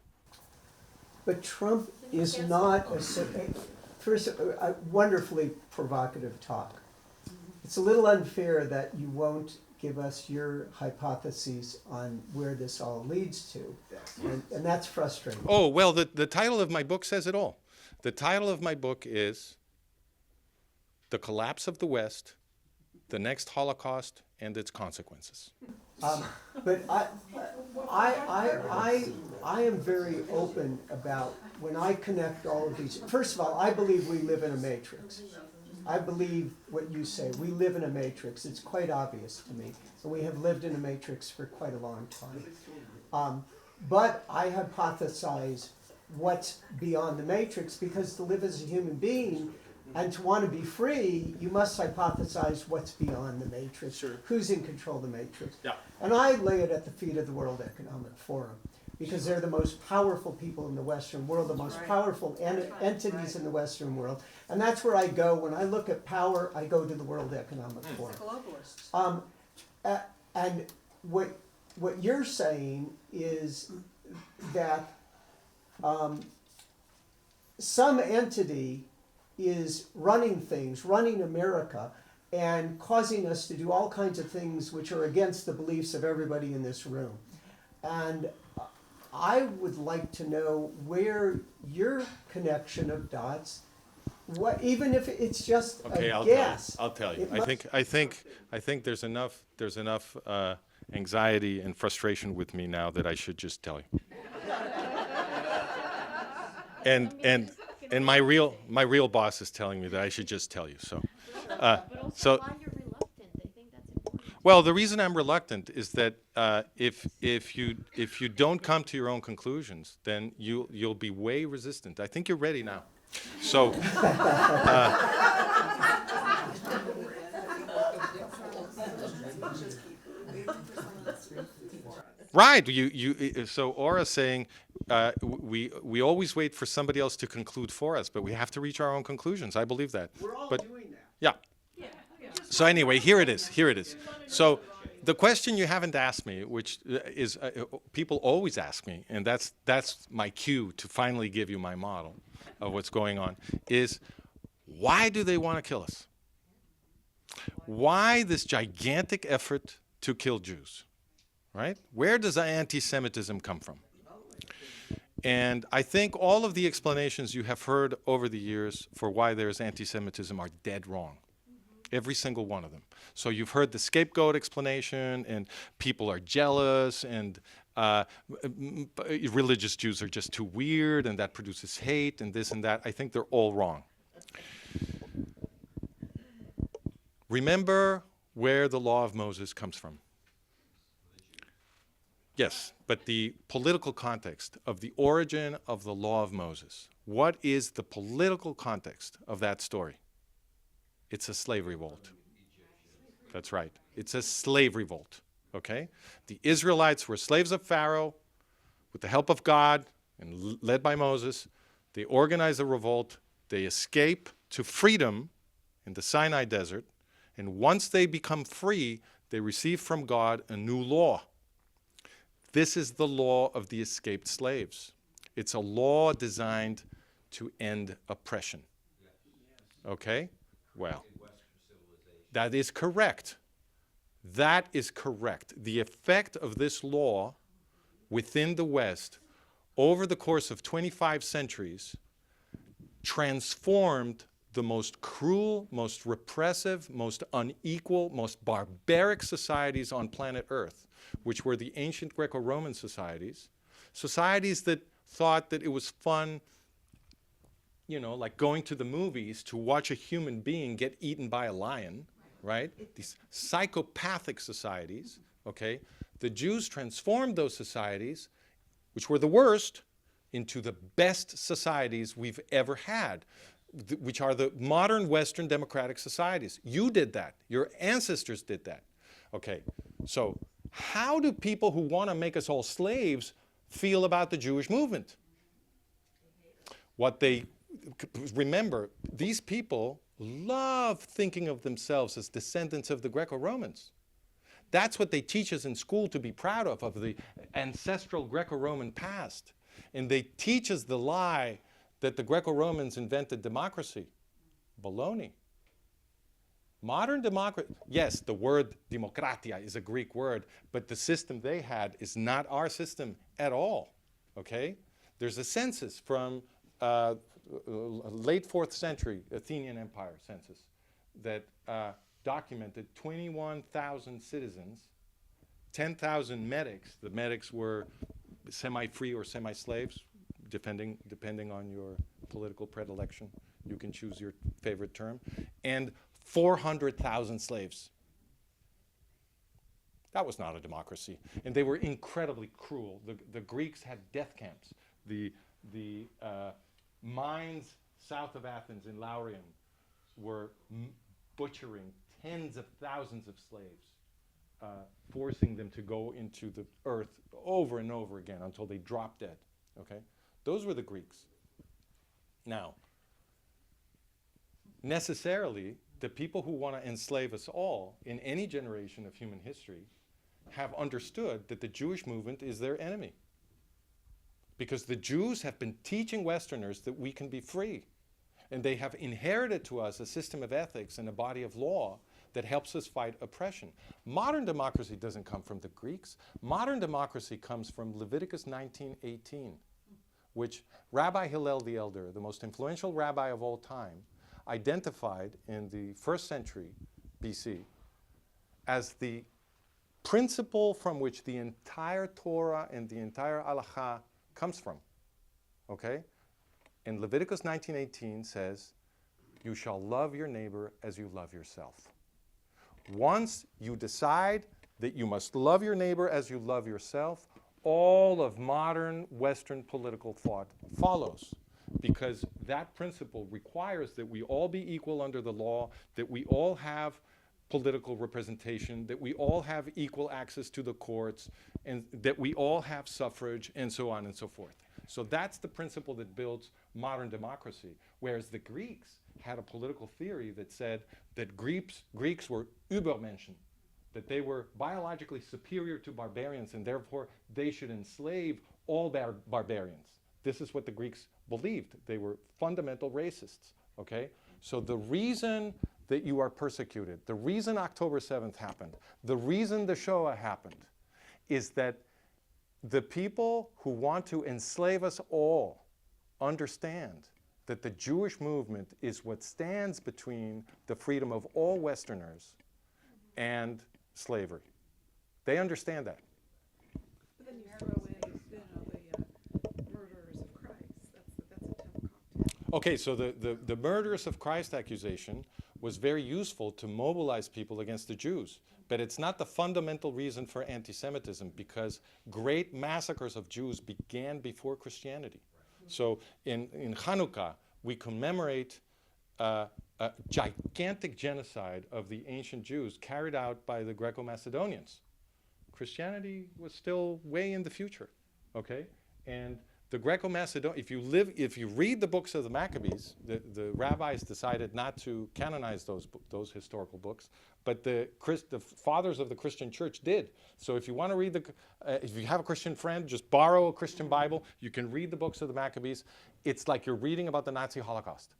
But Trump is not a wonderfully provocative talk. It's a little unfair that you won't give us your hypotheses on where this all leads to, and that's frustrating. Oh, well, the title of my book says it all. The title of my book is The Collapse of the West, the Next Holocaust, and Its Consequences. But I am very open about when I connect all of these. First of all, I believe we live in a matrix. I believe what you say. We live in a matrix. It's quite obvious to me. And we have lived in a matrix for quite a long time. But I hypothesize what's beyond the matrix, because to live as a human being and to want to be free, you must hypothesize what's beyond the matrix. Sure. Who's in control of the matrix? Yeah. And I lay it at the feet of the World Economic Forum, because they're the most powerful people in the Western world, the most powerful entities in the Western world. And that's where I go. When I look at power, I go to the World Economic Forum. Globalists. And what you're saying is that some entity is running things, running America, and causing us to do all kinds of things which are against the beliefs of everybody in this room. And I would like to know where your connection of dots, even if it's just a guess. I'll tell you. It I think there's enough anxiety and frustration with me now that I should just tell you. And my real boss is telling me that I should just tell you. So, But also why you're reluctant. I think that's important. well, the reason I'm reluctant is that if you don't come to your own conclusions, then you'll be way resistant. I think you're ready now. So. Right. So Aura's saying we always wait for somebody else to conclude for us, but we have to reach our own conclusions. I believe that. We're all But doing that. yeah. So anyway, here it is. Here it is. So the question you haven't asked me, which is people always ask me, and that's my cue to finally give you my model of what's going on, is why do they want to kill us? Why this gigantic effort to kill Jews? Right? Where does anti-Semitism come from? And I think all of the explanations you have heard over the years for why there's anti-Semitism are dead wrong. Every single one of them. So you've heard the scapegoat explanation, and people are jealous, and religious Jews are just too weird, and that produces hate, and this and that. I think they're all wrong. Remember where the law of Moses comes from. Yes, but the political context of the origin of the law of Moses. What is the political context of that story? It's a slave revolt. That's right. It's a slave revolt, okay? The Israelites were slaves of Pharaoh with the help of God and led by Moses. They organize a revolt. They escape to freedom in the Sinai desert. And once they become free, they receive from God a new law. This is the law of the escaped slaves. It's a law designed to end oppression. Okay? Well, that is correct. That is correct. The effect of this law within the West over the course of 25 centuries transformed the most cruel, most repressive, most unequal, most barbaric societies on planet Earth, which were the ancient Greco-Roman societies, societies that thought that it was fun, you know, like going to the movies to watch a human being get eaten by a lion, right? These psychopathic societies, okay? The Jews transformed those societies, which were the worst, into the best societies we've ever had, which are the modern Western democratic societies. You did that. Your ancestors did that. Okay, so how do people who want to make us all slaves feel about the Jewish movement? Remember, these people love thinking of themselves as descendants of the Greco-Romans. That's what they teach us in school to be proud of the ancestral Greco-Roman past. And they teach us the lie that the Greco-Romans invented democracy. Baloney. Modern democracy, yes, the word demokratia is a Greek word, but the system they had is not our system at all, okay? There's a census from late 4th century Athenian Empire census that documented 21,000 citizens, 10,000 medics. The medics were semi-free or semi-slaves, depending on your political predilection. You can choose your favorite term. And 400,000 slaves. That was not a democracy. And they were incredibly cruel. The Greeks had death camps. The mines south of Athens in Laurium were butchering tens of thousands of slaves, forcing them to go into the earth over and over again until they dropped dead. Okay? Those were the Greeks. Now, necessarily, the people who want to enslave us all in any generation of human history have understood that the Jewish movement is their enemy. Because the Jews have been teaching Westerners that we can be free. And they have inherited to us a system of ethics and a body of law that helps us fight oppression. Modern democracy doesn't come from the Greeks. Modern democracy comes from Leviticus 19:18, which Rabbi Hillel the Elder, the most influential rabbi of all time, identified in the 1st century BC as the principle from which the entire Torah and the entire Halakha comes from, okay? And Leviticus 19:18 says, you shall love your neighbor as you love yourself. Once you decide that you must love your neighbor as you love yourself, all of modern Western political thought follows, because that principle requires that we all be equal under the law, that we all have political representation, that we all have equal access to the courts, and that we all have suffrage, and so on and so forth. So that's the principle that builds modern democracy, whereas the Greeks had a political theory that said that Greeks were Übermenschen, that they were biologically superior to barbarians, and therefore they should enslave all barbarians. This is what the Greeks believed. They were fundamental racists, okay? So the reason that you are persecuted, the reason October 7th happened, the reason the Shoah happened, is that the people who want to enslave us all understand that the Jewish movement is what stands between the freedom of all Westerners and slavery. They understand that. But then you throw in, the murderers of Christ. That's a tough cocktail. Okay, so the murderers of Christ accusation was very useful to mobilize people against the Jews. But it's not the fundamental reason for anti-Semitism, because great massacres of Jews began before Christianity. So in Hanukkah, we commemorate a gigantic genocide of the ancient Jews carried out by the Greco-Macedonians. Christianity was still way in the future, okay? And the Greco-Macedonian, if you read the books of the Maccabees, the rabbis decided not to canonize those historical books, but the fathers of the Christian church did. So if you want to read if you have a Christian friend, just borrow a Christian Bible. You can read the books of the Maccabees. It's like you're reading about the Nazi Holocaust.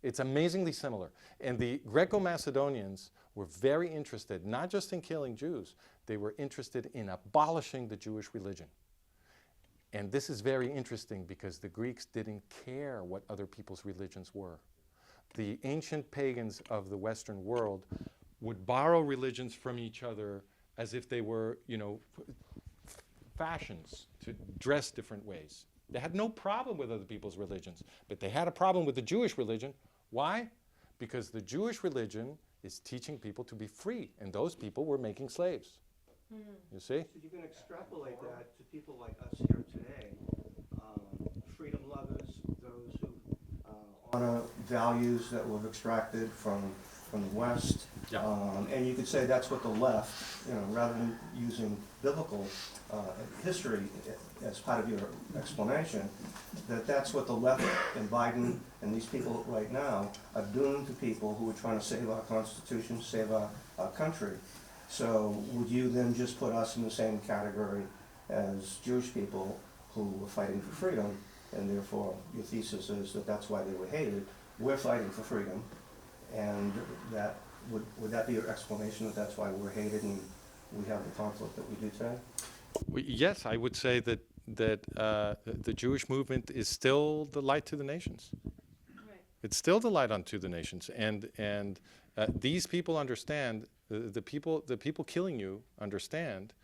It's amazingly similar. And the Greco-Macedonians were very interested, not just in killing Jews, they were interested in abolishing the Jewish religion. And this is very interesting because the Greeks didn't care what other people's religions were. The ancient pagans of the Western world would borrow religions from each other as if they were, fashions to dress different ways. They had no problem with other people's religions, but they had a problem with the Jewish religion. Why? Because the Jewish religion is teaching people to be free, and those people were making slaves. You see? So you can extrapolate that to people like us here today, freedom lovers, those who honor values that were extracted from the West. Yeah. And you could say that's what the left, rather than using biblical history as part of your explanation, that's what the left and Biden and these people right now are doing to people who are trying to save our Constitution, save our country. So would you then just put us in the same category as Jewish people who were fighting for freedom, and therefore your thesis is that that's why they were hated? We're fighting for freedom, and that would that be your explanation, that that's why we're hated and we have the conflict that we do today? Yes, I would say that the Jewish movement is still the light to the nations. Right. It's still the light unto the nations, and these people understand. The people killing you understand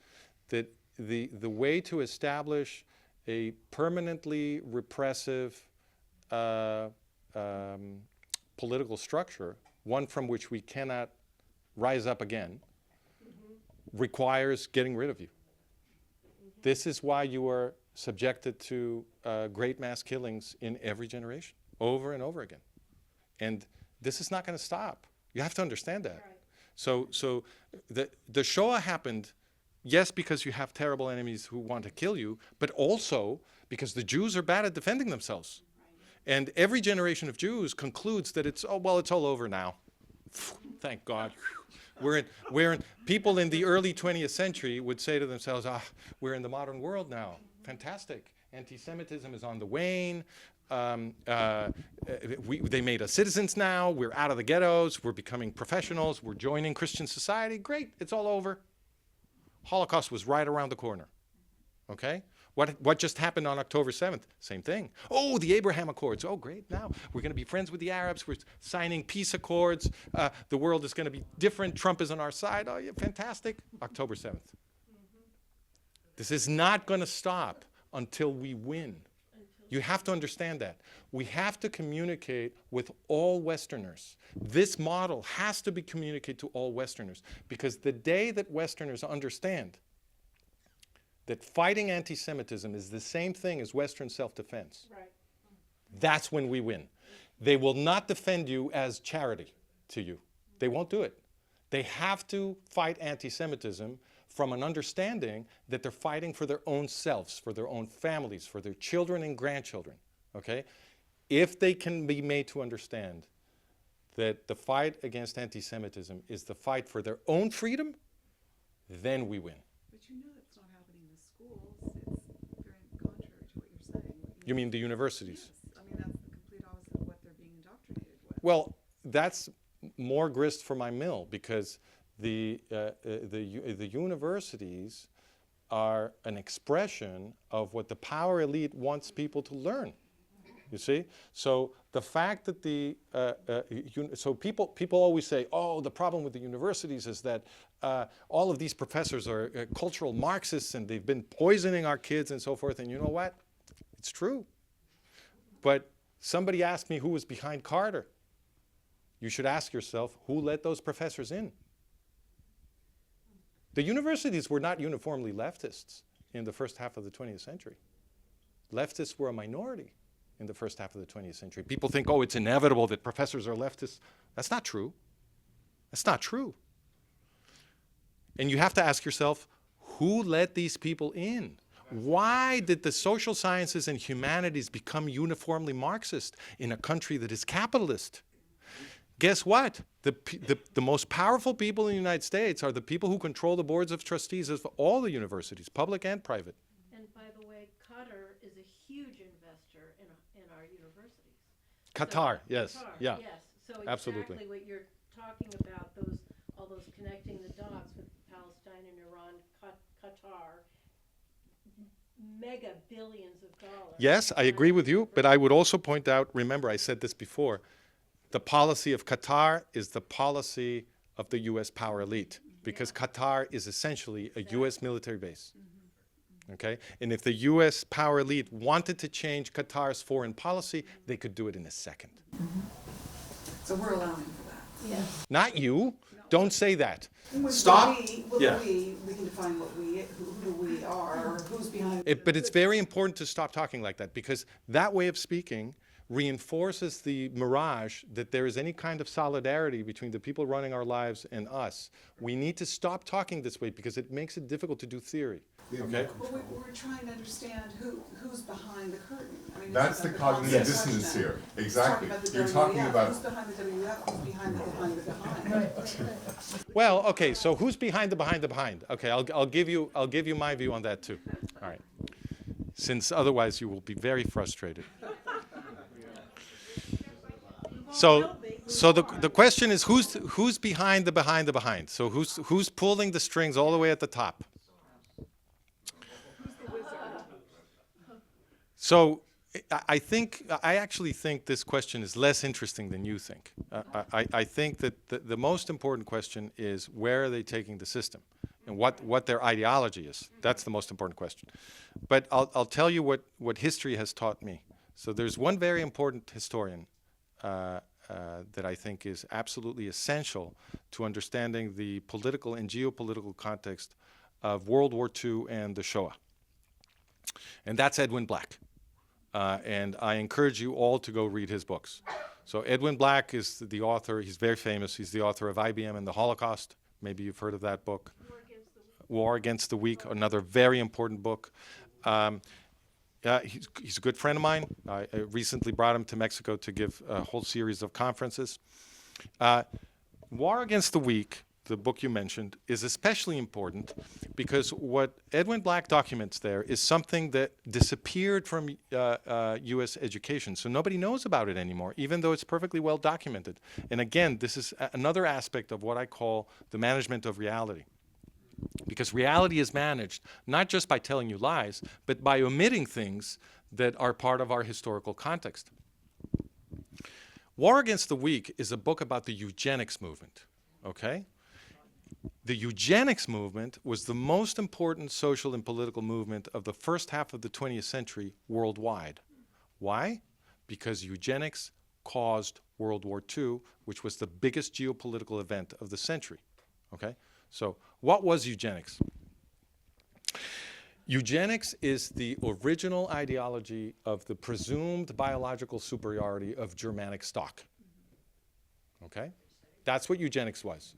that the way to establish a permanently repressive political structure, one from which we cannot rise up again, requires getting rid of you. This is why you are subjected to great mass killings in every generation, over and over again. And this is not going to stop. You have to understand that. Right. So the Shoah happened, yes, because you have terrible enemies who want to kill you, but also because the Jews are bad at defending themselves. And every generation of Jews concludes that it's all over now. Thank God. People in the early 20th century would say to themselves, we're in the modern world now. Fantastic. Anti-Semitism is on the wane. They made us citizens now. We're out of the ghettos. We're becoming professionals. We're joining Christian society. Great. It's all over. Holocaust was right around the corner. Okay? What just happened on October 7th? Same thing. Oh, the Abraham Accords. Oh, great. Now we're going to be friends with the Arabs. We're signing peace accords. The world is going to be different. Trump is on our side. Oh, yeah, fantastic. October 7th. This is not going to stop until we win. You have to understand that. We have to communicate with all Westerners. This model has to be communicated to all Westerners, because the day that Westerners understand that fighting anti-Semitism is the same thing as Western self-defense, Right. that's when we win. They will not defend you as charity to you. They won't do it. They have to fight anti-Semitism from an understanding that they're fighting for their own selves, for their own families, for their children and grandchildren, okay? If they can be made to understand that the fight against anti-Semitism is the fight for their own freedom, then we win. But you know that's not happening in the schools. It's very contrary to what you're saying. You mean the universities? Yes. I mean, that's the complete opposite of what they're being indoctrinated with. Well, that's more grist for my mill, because the universities are an expression of what the power elite wants people to learn. You see? So the fact that so people always say, oh, the problem with the universities is that all of these professors are cultural Marxists and they've been poisoning our kids and so forth. And you know what? It's true. But somebody asked me who was behind Carter. You should ask yourself, who let those professors in? The universities were not uniformly leftists in the first half of the 20th century. Leftists were a minority in the first half of the 20th century. People think, oh, it's inevitable that professors are leftists. That's not true. That's not true. And you have to ask yourself, who let these people in? Why did the social sciences and humanities become uniformly Marxist in a country that is capitalist? Guess what? The most powerful people in the United States are the people who control the boards of trustees of all the universities, public and private. And by the way, Qatar is a huge investor in our universities. Qatar, So, yes, Qatar, yeah, yes. So absolutely. exactly what you're talking about, all those connecting the dots with Palestine and Iran, Qatar, mega billions of dollars. Yes, I agree with you, but I would also point out, remember I said this before, the policy of Qatar is the policy of the U.S. power elite, because Qatar is essentially a U.S. military base. Okay? And if the U.S. power elite wanted to change Qatar's foreign policy, they could do it in a second. So we're allowing for that. Yes. Not you. Don't say that. With Stop. Yeah. We can define what who we are, or who's behind. But it's very important to stop talking like that, because that way of speaking reinforces the mirage that there is any kind of solidarity between the people running our lives and us. We need to stop talking this way, because it makes it difficult to do theory. Okay? Well, we're trying to understand who's behind the curtain. I mean, That's the cognitive dissonance here. Exactly. You're talking about who's behind the WF, who's behind the behind. Well, okay. So who's behind the behind the behind? Okay, I'll give you my view on that too. All right. Since otherwise you will be very frustrated. So the question is, who's behind the behind the behind? So who's pulling the strings all the way at the top? So I actually think this question is less interesting than you think. I think that the most important question is, where are they taking the system, and what their ideology is. That's the most important question. But I'll tell you what history has taught me. So there's one very important historian that I think is absolutely essential to understanding the political and geopolitical context of World War II and the Shoah. And that's Edwin Black. And I encourage you all to go read his books. So Edwin Black is the author. He's very famous. He's the author of IBM and the Holocaust. Maybe you've heard of that book. War Against the Weak, another very important book. He's a good friend of mine. I recently brought him to Mexico to give a whole series of conferences. War Against the Weak, the book you mentioned, is especially important because what Edwin Black documents there is something that disappeared from U.S. education. So nobody knows about it anymore, even though it's perfectly well documented. And again, this is another aspect of what I call the management of reality. Because reality is managed not just by telling you lies, but by omitting things that are part of our historical context. War Against the Weak is a book about the eugenics movement, okay? The eugenics movement was the most important social and political movement of the first half of the 20th century worldwide. Why? Because eugenics caused World War II, which was the biggest geopolitical event of the century, okay? So what was eugenics? Eugenics is the original ideology of the presumed biological superiority of Germanic stock. Okay? That's what eugenics was.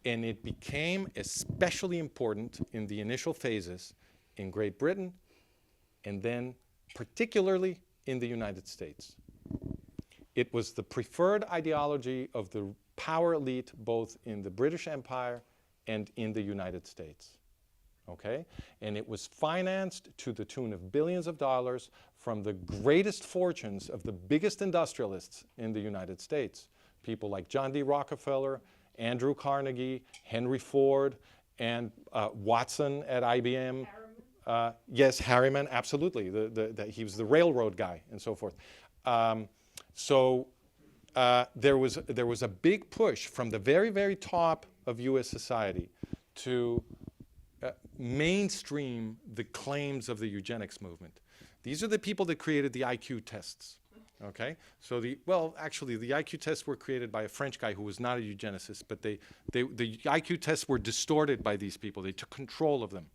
And it became especially important in the initial phases in Great Britain and then particularly in the United States. It was the preferred ideology of the power elite both in the British Empire and in the United States. Okay? And it was financed to the tune of billions of dollars from the greatest fortunes of the biggest industrialists in the United States. People like John D. Rockefeller, Andrew Carnegie, Henry Ford, and Watson at IBM. Yes, Harriman, absolutely. He was the railroad guy and so forth. There was a big push from the very, very top of U.S. society to mainstream the claims of the eugenics movement. These are the people that created the IQ tests. Okay, so the IQ tests were created by a French guy who was not a eugenicist, but the IQ tests were distorted by these people. They took control of them.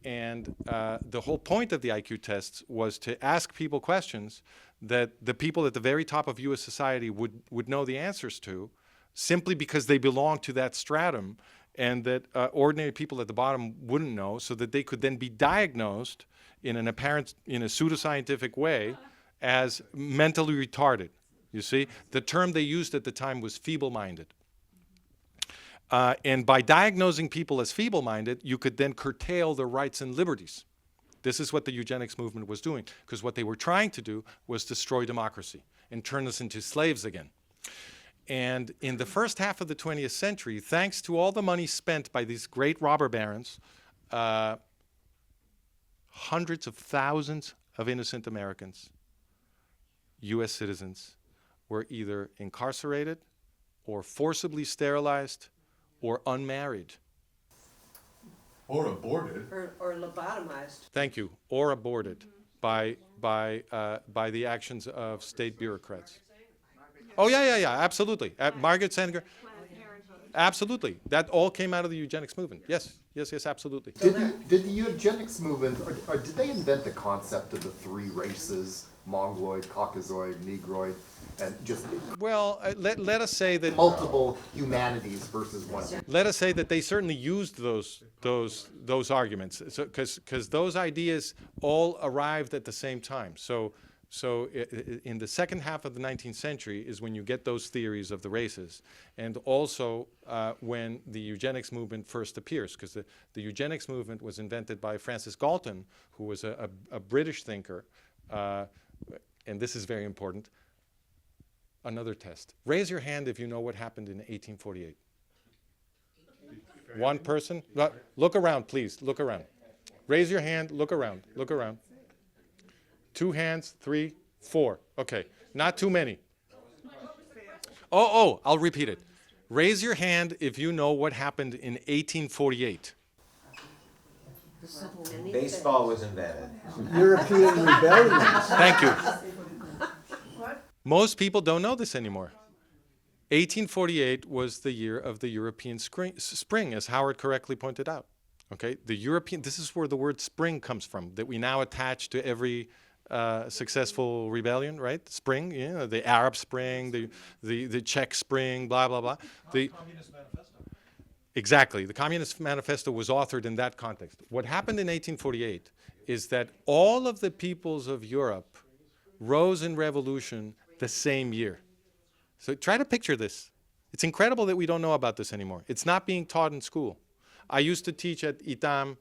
And the whole point of the IQ tests was to ask people questions that the people at the very top of U.S. society would know the answers to, simply because they belonged to that stratum, and that ordinary people at the bottom wouldn't know, so that they could then be diagnosed in a pseudoscientific way as mentally retarded. You see, the term they used at the time was feeble-minded. And by diagnosing people as feeble-minded, you could then curtail their rights and liberties. This is what the eugenics movement was doing, because what they were trying to do was destroy democracy and turn us into slaves again. And in the first half of the 20th century, thanks to all the money spent by these great robber barons, hundreds of thousands of innocent Americans, U.S. citizens, were either incarcerated or forcibly sterilized or unmarried. Or aborted. Or lobotomized. Thank you. Or aborted by the actions of state bureaucrats. Oh, yeah, absolutely. Margaret Sanger. Absolutely. That all came out of the eugenics movement. Yes, absolutely. Did the eugenics movement, or did they invent the concept of the three races, Mongoloid, Caucasoid, Negroid, and just... Well, let us say that... Multiple humanities versus one. Let us say that they certainly used those arguments, because those ideas all arrived at the same time. So in the second half of the 19th century is when you get those theories of the races, and also when the eugenics movement first appears, because the eugenics movement was invented by Francis Galton, who was a British thinker, and this is very important. Another test. Raise your hand if you know what happened in 1848. One person? Look around, please. Look around. Raise your hand. Look around. Look around. 2 hands, 3, 4. Okay, not too many. Oh, I'll repeat it. Raise your hand if you know what happened in 1848. Baseball was invented. European rebellion. Thank you. Most people don't know this anymore. 1848 was the year of the European spring, as Howard correctly pointed out. Okay, this is where the word spring comes from, that we now attach to every successful rebellion, right? Spring, the Arab Spring, the Czech Spring, blah, blah, blah. The Communist Manifesto. Exactly. The Communist Manifesto was authored in that context. What happened in 1848 is that all of the peoples of Europe rose in revolution the same year. So try to picture this. It's incredible that we don't know about this anymore. It's not being taught in school. I used to teach at ITAM,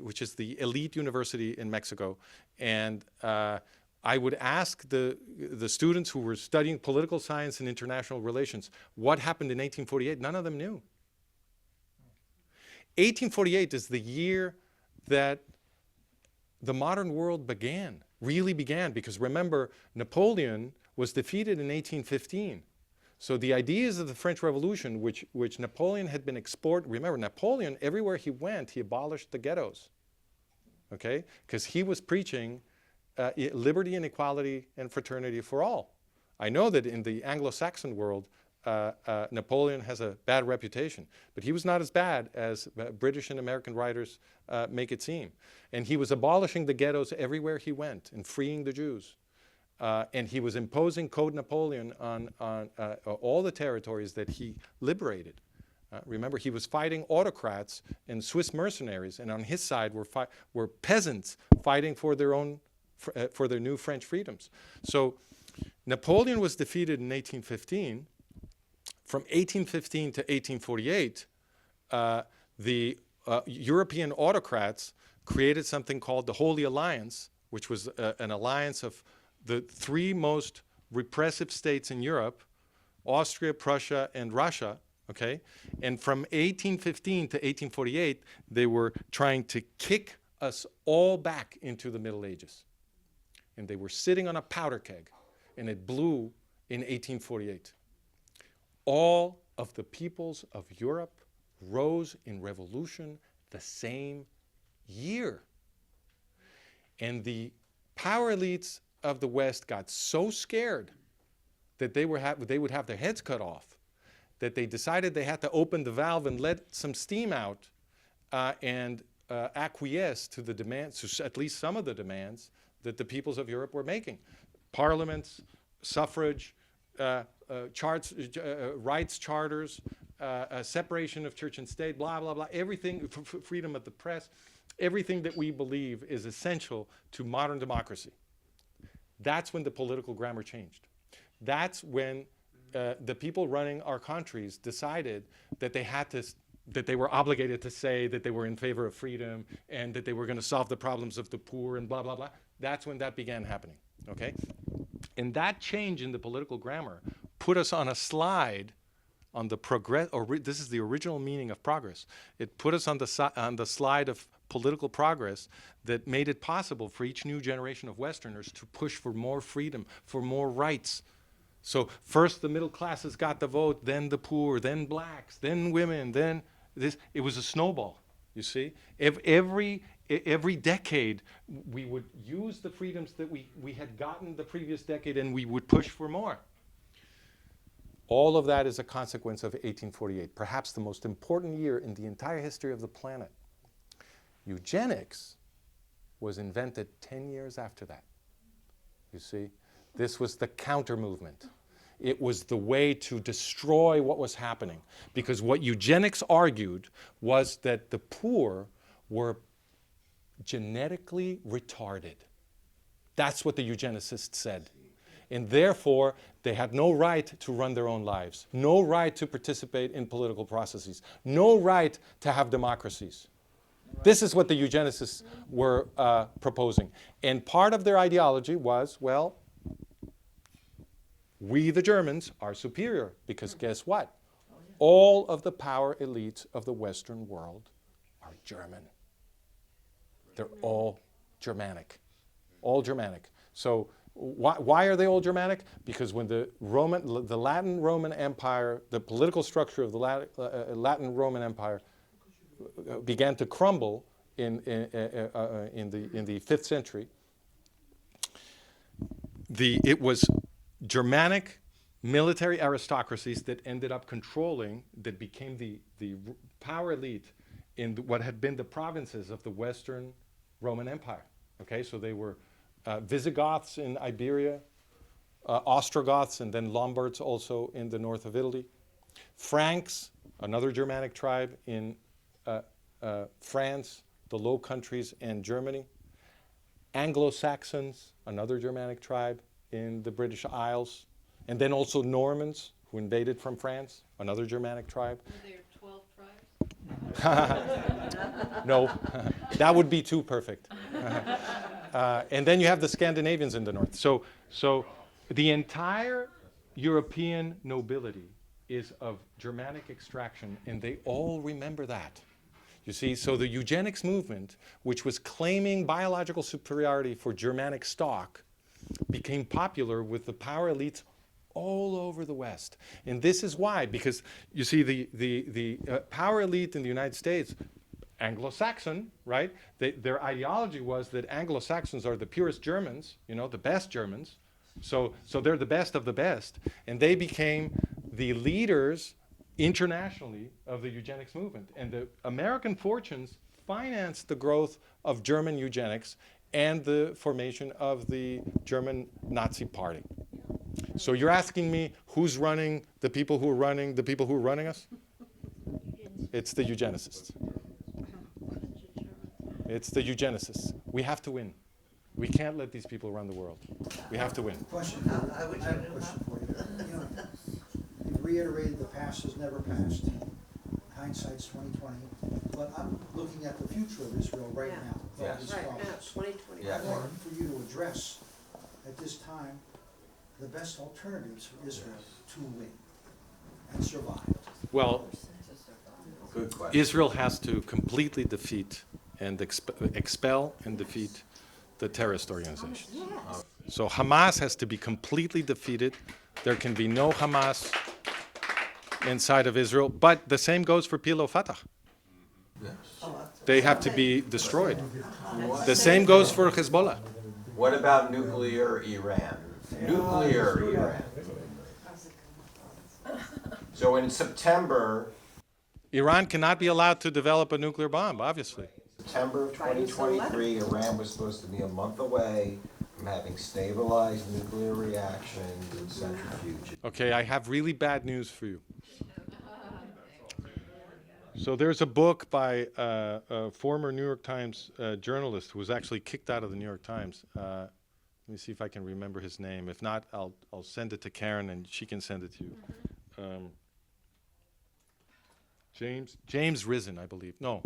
which is the elite university in Mexico, and I would ask the students who were studying political science and international relations what happened in 1848. None of them knew. 1848 is the year that the modern world really began, because remember, Napoleon was defeated in 1815. So the ideas of the French Revolution, which Napoleon had been remember, Napoleon, everywhere he went, he abolished the ghettos, okay? Because he was preaching liberty and equality and fraternity for all. I know that in the Anglo-Saxon world, Napoleon has a bad reputation, but he was not as bad as British and American writers make it seem. And he was abolishing the ghettos everywhere he went and freeing the Jews. And he was imposing Code Napoleon on all the territories that he liberated. Remember, he was fighting autocrats and Swiss mercenaries, and on his side were peasants fighting for their own, for their new French freedoms. So Napoleon was defeated in 1815. From 1815 to 1848, the European autocrats created something called the Holy Alliance, which was an alliance of the three most repressive states in Europe, Austria, Prussia, and Russia, okay? And from 1815 to 1848, they were trying to kick us all back into the Middle Ages. And they were sitting on a powder keg, and it blew in 1848. All of the peoples of Europe rose in revolution the same year. And the power elites of the West got so scared that they would have their heads cut off, that they decided they had to open the valve and let some steam out and acquiesce to the demands, to at least some of the demands that the peoples of Europe were making. Parliaments, suffrage, rights charters, separation of church and state, blah, blah, blah, everything, freedom of the press, everything that we believe is essential to modern democracy. That's when the political grammar changed. That's when the people running our countries decided that they were obligated to say that they were in favor of freedom and that they were going to solve the problems of the poor and blah, blah, blah. That's when that began happening, okay? And that change in the political grammar put us on a slide on the progress, this is the original meaning of progress. It put us on the slide of political progress that made it possible for each new generation of Westerners to push for more freedom, for more rights. So first the middle classes got the vote, then the poor, then blacks, then women, then this. It was a snowball, you see. Every decade, we would use the freedoms that we had gotten the previous decade and we would push for more. All of that is a consequence of 1848, perhaps the most important year in the entire history of the planet. Eugenics was invented 10 years after that. You see, this was the counter movement. It was the way to destroy what was happening, because what eugenics argued was that the poor were genetically retarded. That's what the eugenicists said. And therefore, they had no right to run their own lives, no right to participate in political processes, no right to have democracies. This is what the eugenicists were proposing. And part of their ideology was, well, we the Germans are superior, because guess what? All of the power elites of the Western world are German. They're all Germanic. All Germanic. So why are they all Germanic? Because when the Latin Roman Empire, the political structure of the Latin Roman Empire began to crumble in the 5th century, it was Germanic military aristocracies that ended up controlling, that became the power elite in what had been the provinces of the Western Roman Empire. Okay, so they were Visigoths in Iberia, Ostrogoths, and then Lombards also in the north of Italy. Franks, another Germanic tribe in France, the Low Countries, and Germany. Anglo-Saxons, another Germanic tribe in the British Isles. And then also Normans, who invaded from France, another Germanic tribe. Were there 12 tribes? No, that would be too perfect. And then you have the Scandinavians in the north. So the entire European nobility is of Germanic extraction, and they all remember that. You see, so the eugenics movement, which was claiming biological superiority for Germanic stock, became popular with the power elites all over the West. And this is why, because you see the power elite in the United States, Anglo-Saxon, right? Their ideology was that Anglo-Saxons are the purest Germans, you know, the best Germans. So they're the best of the best. And they became the leaders internationally of the eugenics movement. And the American fortunes financed the growth of German eugenics and the formation of the German Nazi Party. So you're asking me who's running the people who are running us? It's the eugenicists. It's the eugenicists. We have to win. We can't let these people run the world. We have to win. Question. I have a question for you. You know, you reiterated the past has never passed. Hindsight's 20/20. But I'm looking at the future of Israel right Yeah. now. with all these problems. 2020. Yeah. I want for you to address at this time the best alternatives for Israel to win and survive. Well, Good question. Israel has to completely defeat and expel and defeat the terrorist organization. So Hamas has to be completely defeated. There can be no Hamas inside of Israel, but the same goes for PLO Fatah. They have to be destroyed. The same goes for Hezbollah. What about nuclear Iran? Nuclear Iran. So in September, Iran cannot be allowed to develop a nuclear bomb, obviously. September of 2023, Iran was supposed to be a month away from having stabilized nuclear reactions and centrifuges. Okay, I have really bad news for you. So there's a book by a former New York Times journalist who was actually kicked out of the New York Times. Let me see if I can remember his name. If not, I'll send it to Karen and she can send it to you. James Risen, I believe. No.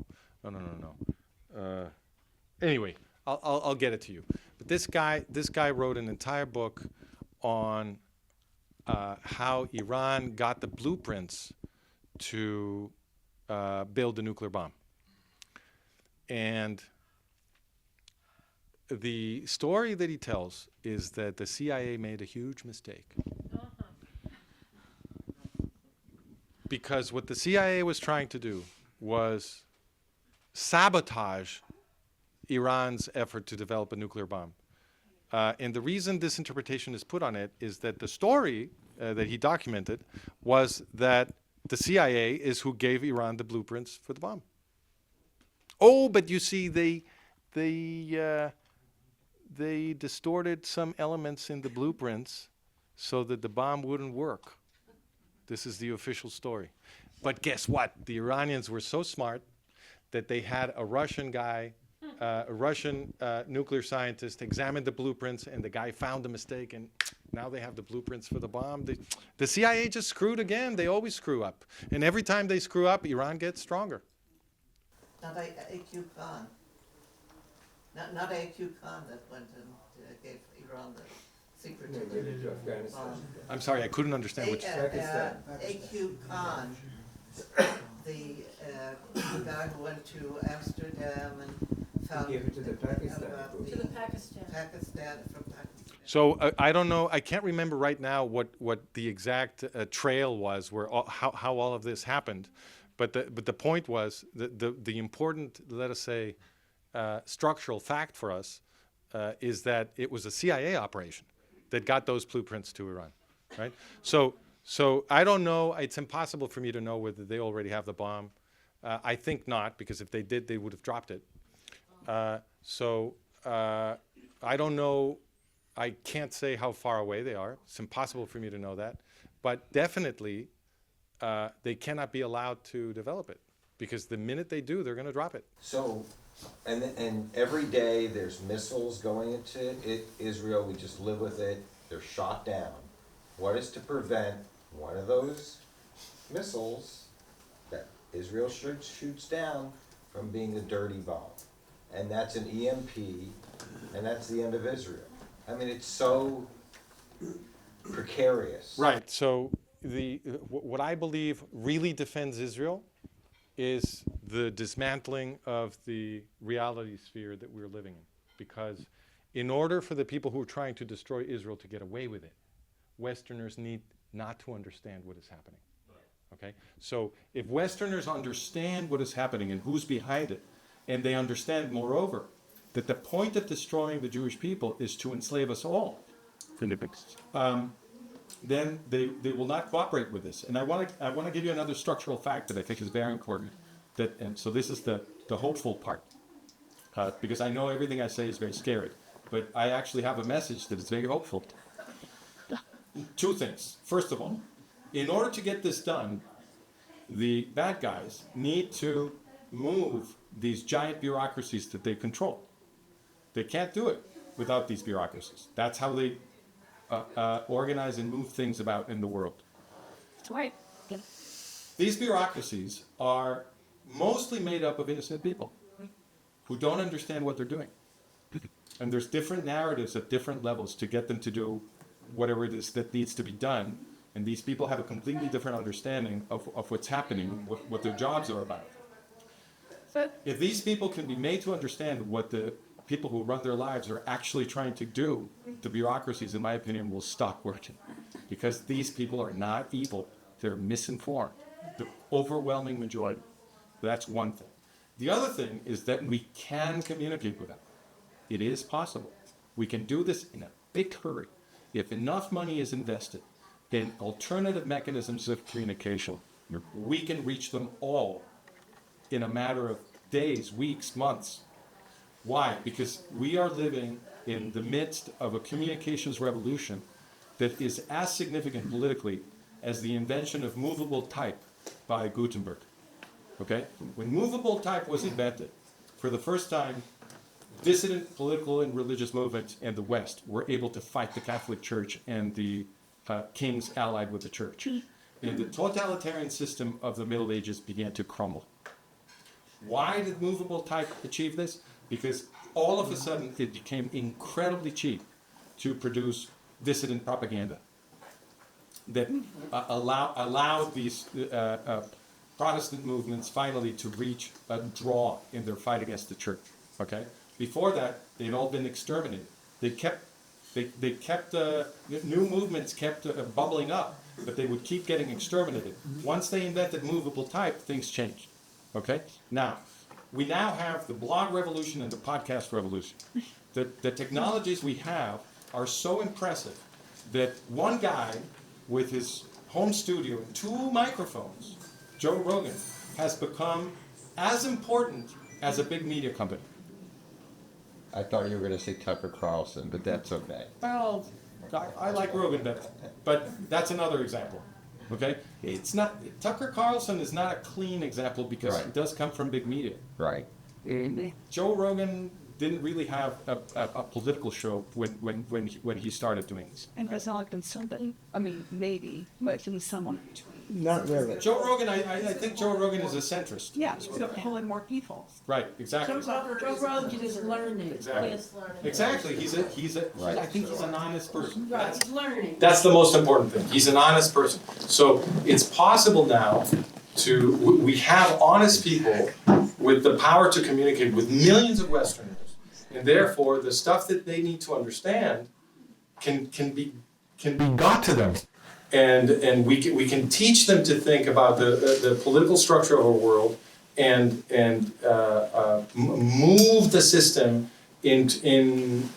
Anyway, I'll get it to you. But this guy wrote an entire book on how Iran got the blueprints to build a nuclear bomb. And the story that he tells is that the CIA made a huge mistake. Because what the CIA was trying to do was sabotage Iran's effort to develop a nuclear bomb. And the reason this interpretation is put on it is that the story that he documented was that the CIA is who gave Iran the blueprints for the bomb. Oh, but you see, they distorted some elements in the blueprints so that the bomb wouldn't work. This is the official story. But guess what? The Iranians were so smart that they had a Russian guy, a Russian nuclear scientist, examine the blueprints, and the guy found the mistake, and now they have the blueprints for the bomb. The CIA just screwed again. They always screw up. And every time they screw up, Iran gets stronger. Not A.Q. Khan. Not A.Q. Khan that went and gave Iran the secret to the bomb. I'm sorry, I couldn't understand what you said. A.Q. Khan, the guy who went to Amsterdam and found He gave it to the Pakistan. To the Pakistan. From Pakistan. So I don't know. I can't remember right now what the exact trail was, where how all of this happened. But the point was the important, let us say, structural fact for us is that it was a CIA operation that got those blueprints to Iran, right? So I don't know. It's impossible for me to know whether they already have the bomb. I think not, because if they did, they would have dropped it. I don't know. I can't say how far away they are. It's impossible for me to know that. But definitely, they cannot be allowed to develop it, because the minute they do, they're going to drop it. So, and every day there's missiles going into Israel. We just live with it. They're shot down. What is to prevent one of those missiles that Israel shoots down from being a dirty bomb? And that's an EMP, and that's the end of Israel. I mean, it's so precarious. Right. So what I believe really defends Israel is the dismantling of the reality sphere that we're living in. Because in order for the people who are trying to destroy Israel to get away with it, Westerners need not to understand what is happening. Okay? So if Westerners understand what is happening and who's behind it, and they understand, moreover, that the point of destroying the Jewish people is to enslave us all, then they will not cooperate with this. And I want to give you another structural fact that I think is very important. And so this is the hopeful part, because I know everything I say is very scary, but I actually have a message that is very hopeful. Two things. First of all, in order to get this done, the bad guys need to move these giant bureaucracies that they control. They can't do it without these bureaucracies. That's how they organize and move things about in the world. That's right. These bureaucracies are mostly made up of innocent people who don't understand what they're doing. And there's different narratives at different levels to get them to do whatever it is that needs to be done. And these people have a completely different understanding of what's happening, what their jobs are about. If these people can be made to understand what the people who run their lives are actually trying to do, the bureaucracies, in my opinion, will stop working. Because these people are not evil, they're misinformed. The overwhelming majority. That's one thing. The other thing is that we can communicate with them. It is possible. We can do this in a big hurry. If enough money is invested in alternative mechanisms of communication, we can reach them all in a matter of days, weeks, months. Why? Because we are living in the midst of a communications revolution that is as significant politically as the invention of movable type by Gutenberg. Okay? When movable type was invented, for the first time, dissident political and religious movements in the West were able to fight the Catholic Church and the kings allied with the church. And the totalitarian system of the Middle Ages began to crumble. Why did movable type achieve this? Because all of a sudden it became incredibly cheap to produce dissident propaganda that allowed these Protestant movements finally to reach a draw in their fight against the church. Okay? Before that, they'd all been exterminated. New movements kept bubbling up, but they would keep getting exterminated. Once they invented movable type, things changed. Okay? Now, we now have the blog revolution and the podcast revolution. The technologies we have are so impressive that one guy with his home studio and 2 microphones, Joe Rogan, has become as important as a big media company. I thought you were going to say Tucker Carlson, but that's okay. Well, I like Rogan better, but that's another example. Okay, it's not Tucker Carlson is not a clean example because Right. it does come from big media. Right. Joe Rogan didn't really have a political show when he started doing this. And has not been somebody, I mean, maybe, but in someone. Not really. Joe Rogan, I think Joe Rogan is a centrist. Yeah, it's going to pull in more people. Right, exactly. Joe Rogan is learning. Exactly. Exactly. I think he's an honest person. Right, he's learning. That's the most important thing. He's an honest person. So it's possible now we have honest people with the power to communicate with millions of Westerners. And therefore, the stuff that they need to understand can be got to them. And we can teach them to think about the political structure of our world and move the system in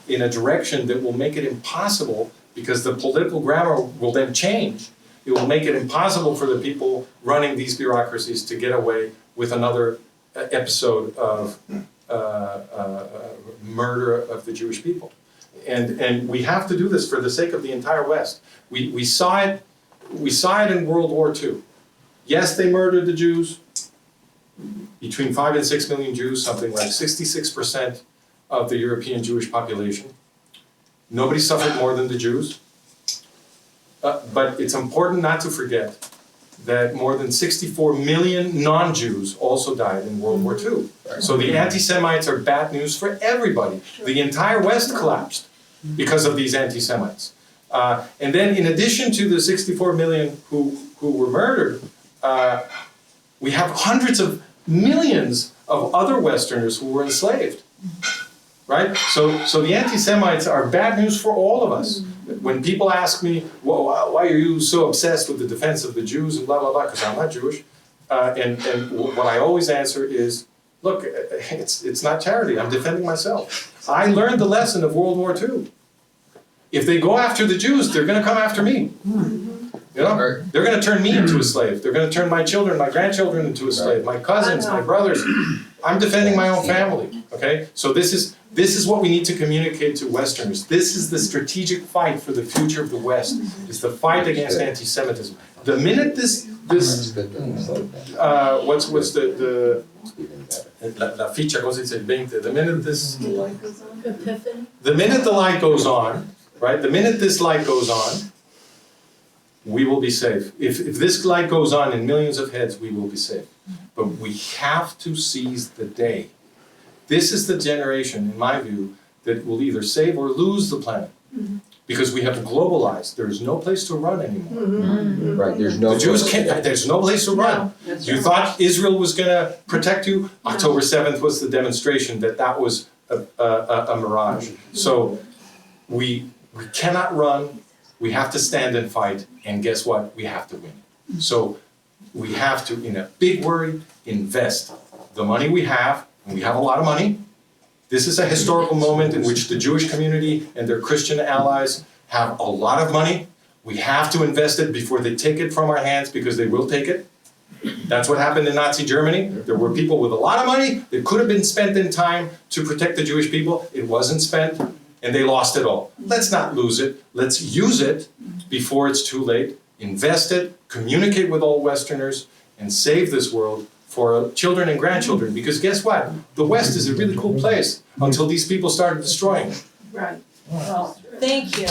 a direction that will make it impossible, because the political grammar will then change. It will make it impossible for the people running these bureaucracies to get away with another episode of murder of the Jewish people. And we have to do this for the sake of the entire West. We saw it in World War II. Yes, they murdered the Jews. Between 5 and 6 million Jews, something like 66% of the European Jewish population. Nobody suffered more than the Jews. But it's important not to forget that more than 64 million non-Jews also died in World War II. So the anti-Semites are bad news for everybody. The entire West collapsed because of these anti-Semites. And then in addition to the 64 million who were murdered, we have hundreds of millions of other Westerners who were enslaved. Right? So the anti-Semites are bad news for all of us. When people ask me, well, why are you so obsessed with the defense of the Jews and blah, blah, blah, because I'm not Jewish. And what I always answer is, look, it's not charity. I'm defending myself. I learned the lesson of World War II. If they go after the Jews, they're going to come after me. You know, they're going to turn me into a slave. They're going to turn my children, my grandchildren into a slave, my cousins, my brothers. I'm defending my own family. Okay, so this is what we need to communicate to Westerners. This is the strategic fight for the future of the West. It's the fight against anti-Semitism. The minute this, what's the la feature, comment si dice, the minute this, the minute the light goes on, right, the minute this light goes on, we will be safe. If this light goes on in millions of heads, we will be safe. But we have to seize the day. This is the generation, in my view, that will either save or lose the planet. Because we have globalized. There is no place to run anymore. Right, there's no. The Jews can't, there's no place to run. You thought Israel was gonna protect you? October 7th was the demonstration that was a mirage. So we cannot run, we have to stand and fight, and guess what? We have to win. So we have to, in a big word, invest the money we have, and we have a lot of money. This is a historical moment in which the Jewish community and their Christian allies have a lot of money. We have to invest it before they take it from our hands, because they will take it. That's what happened in Nazi Germany. There were people with a lot of money that could have been spent in time to protect the Jewish people. It wasn't spent, and they lost it all. Let's not lose it. Let's use it before it's too late. Invest it, communicate with all Westerners, and save this world for children and grandchildren. Because guess what? The West is a really cool place until these people started destroying it. Right. Well, thank you.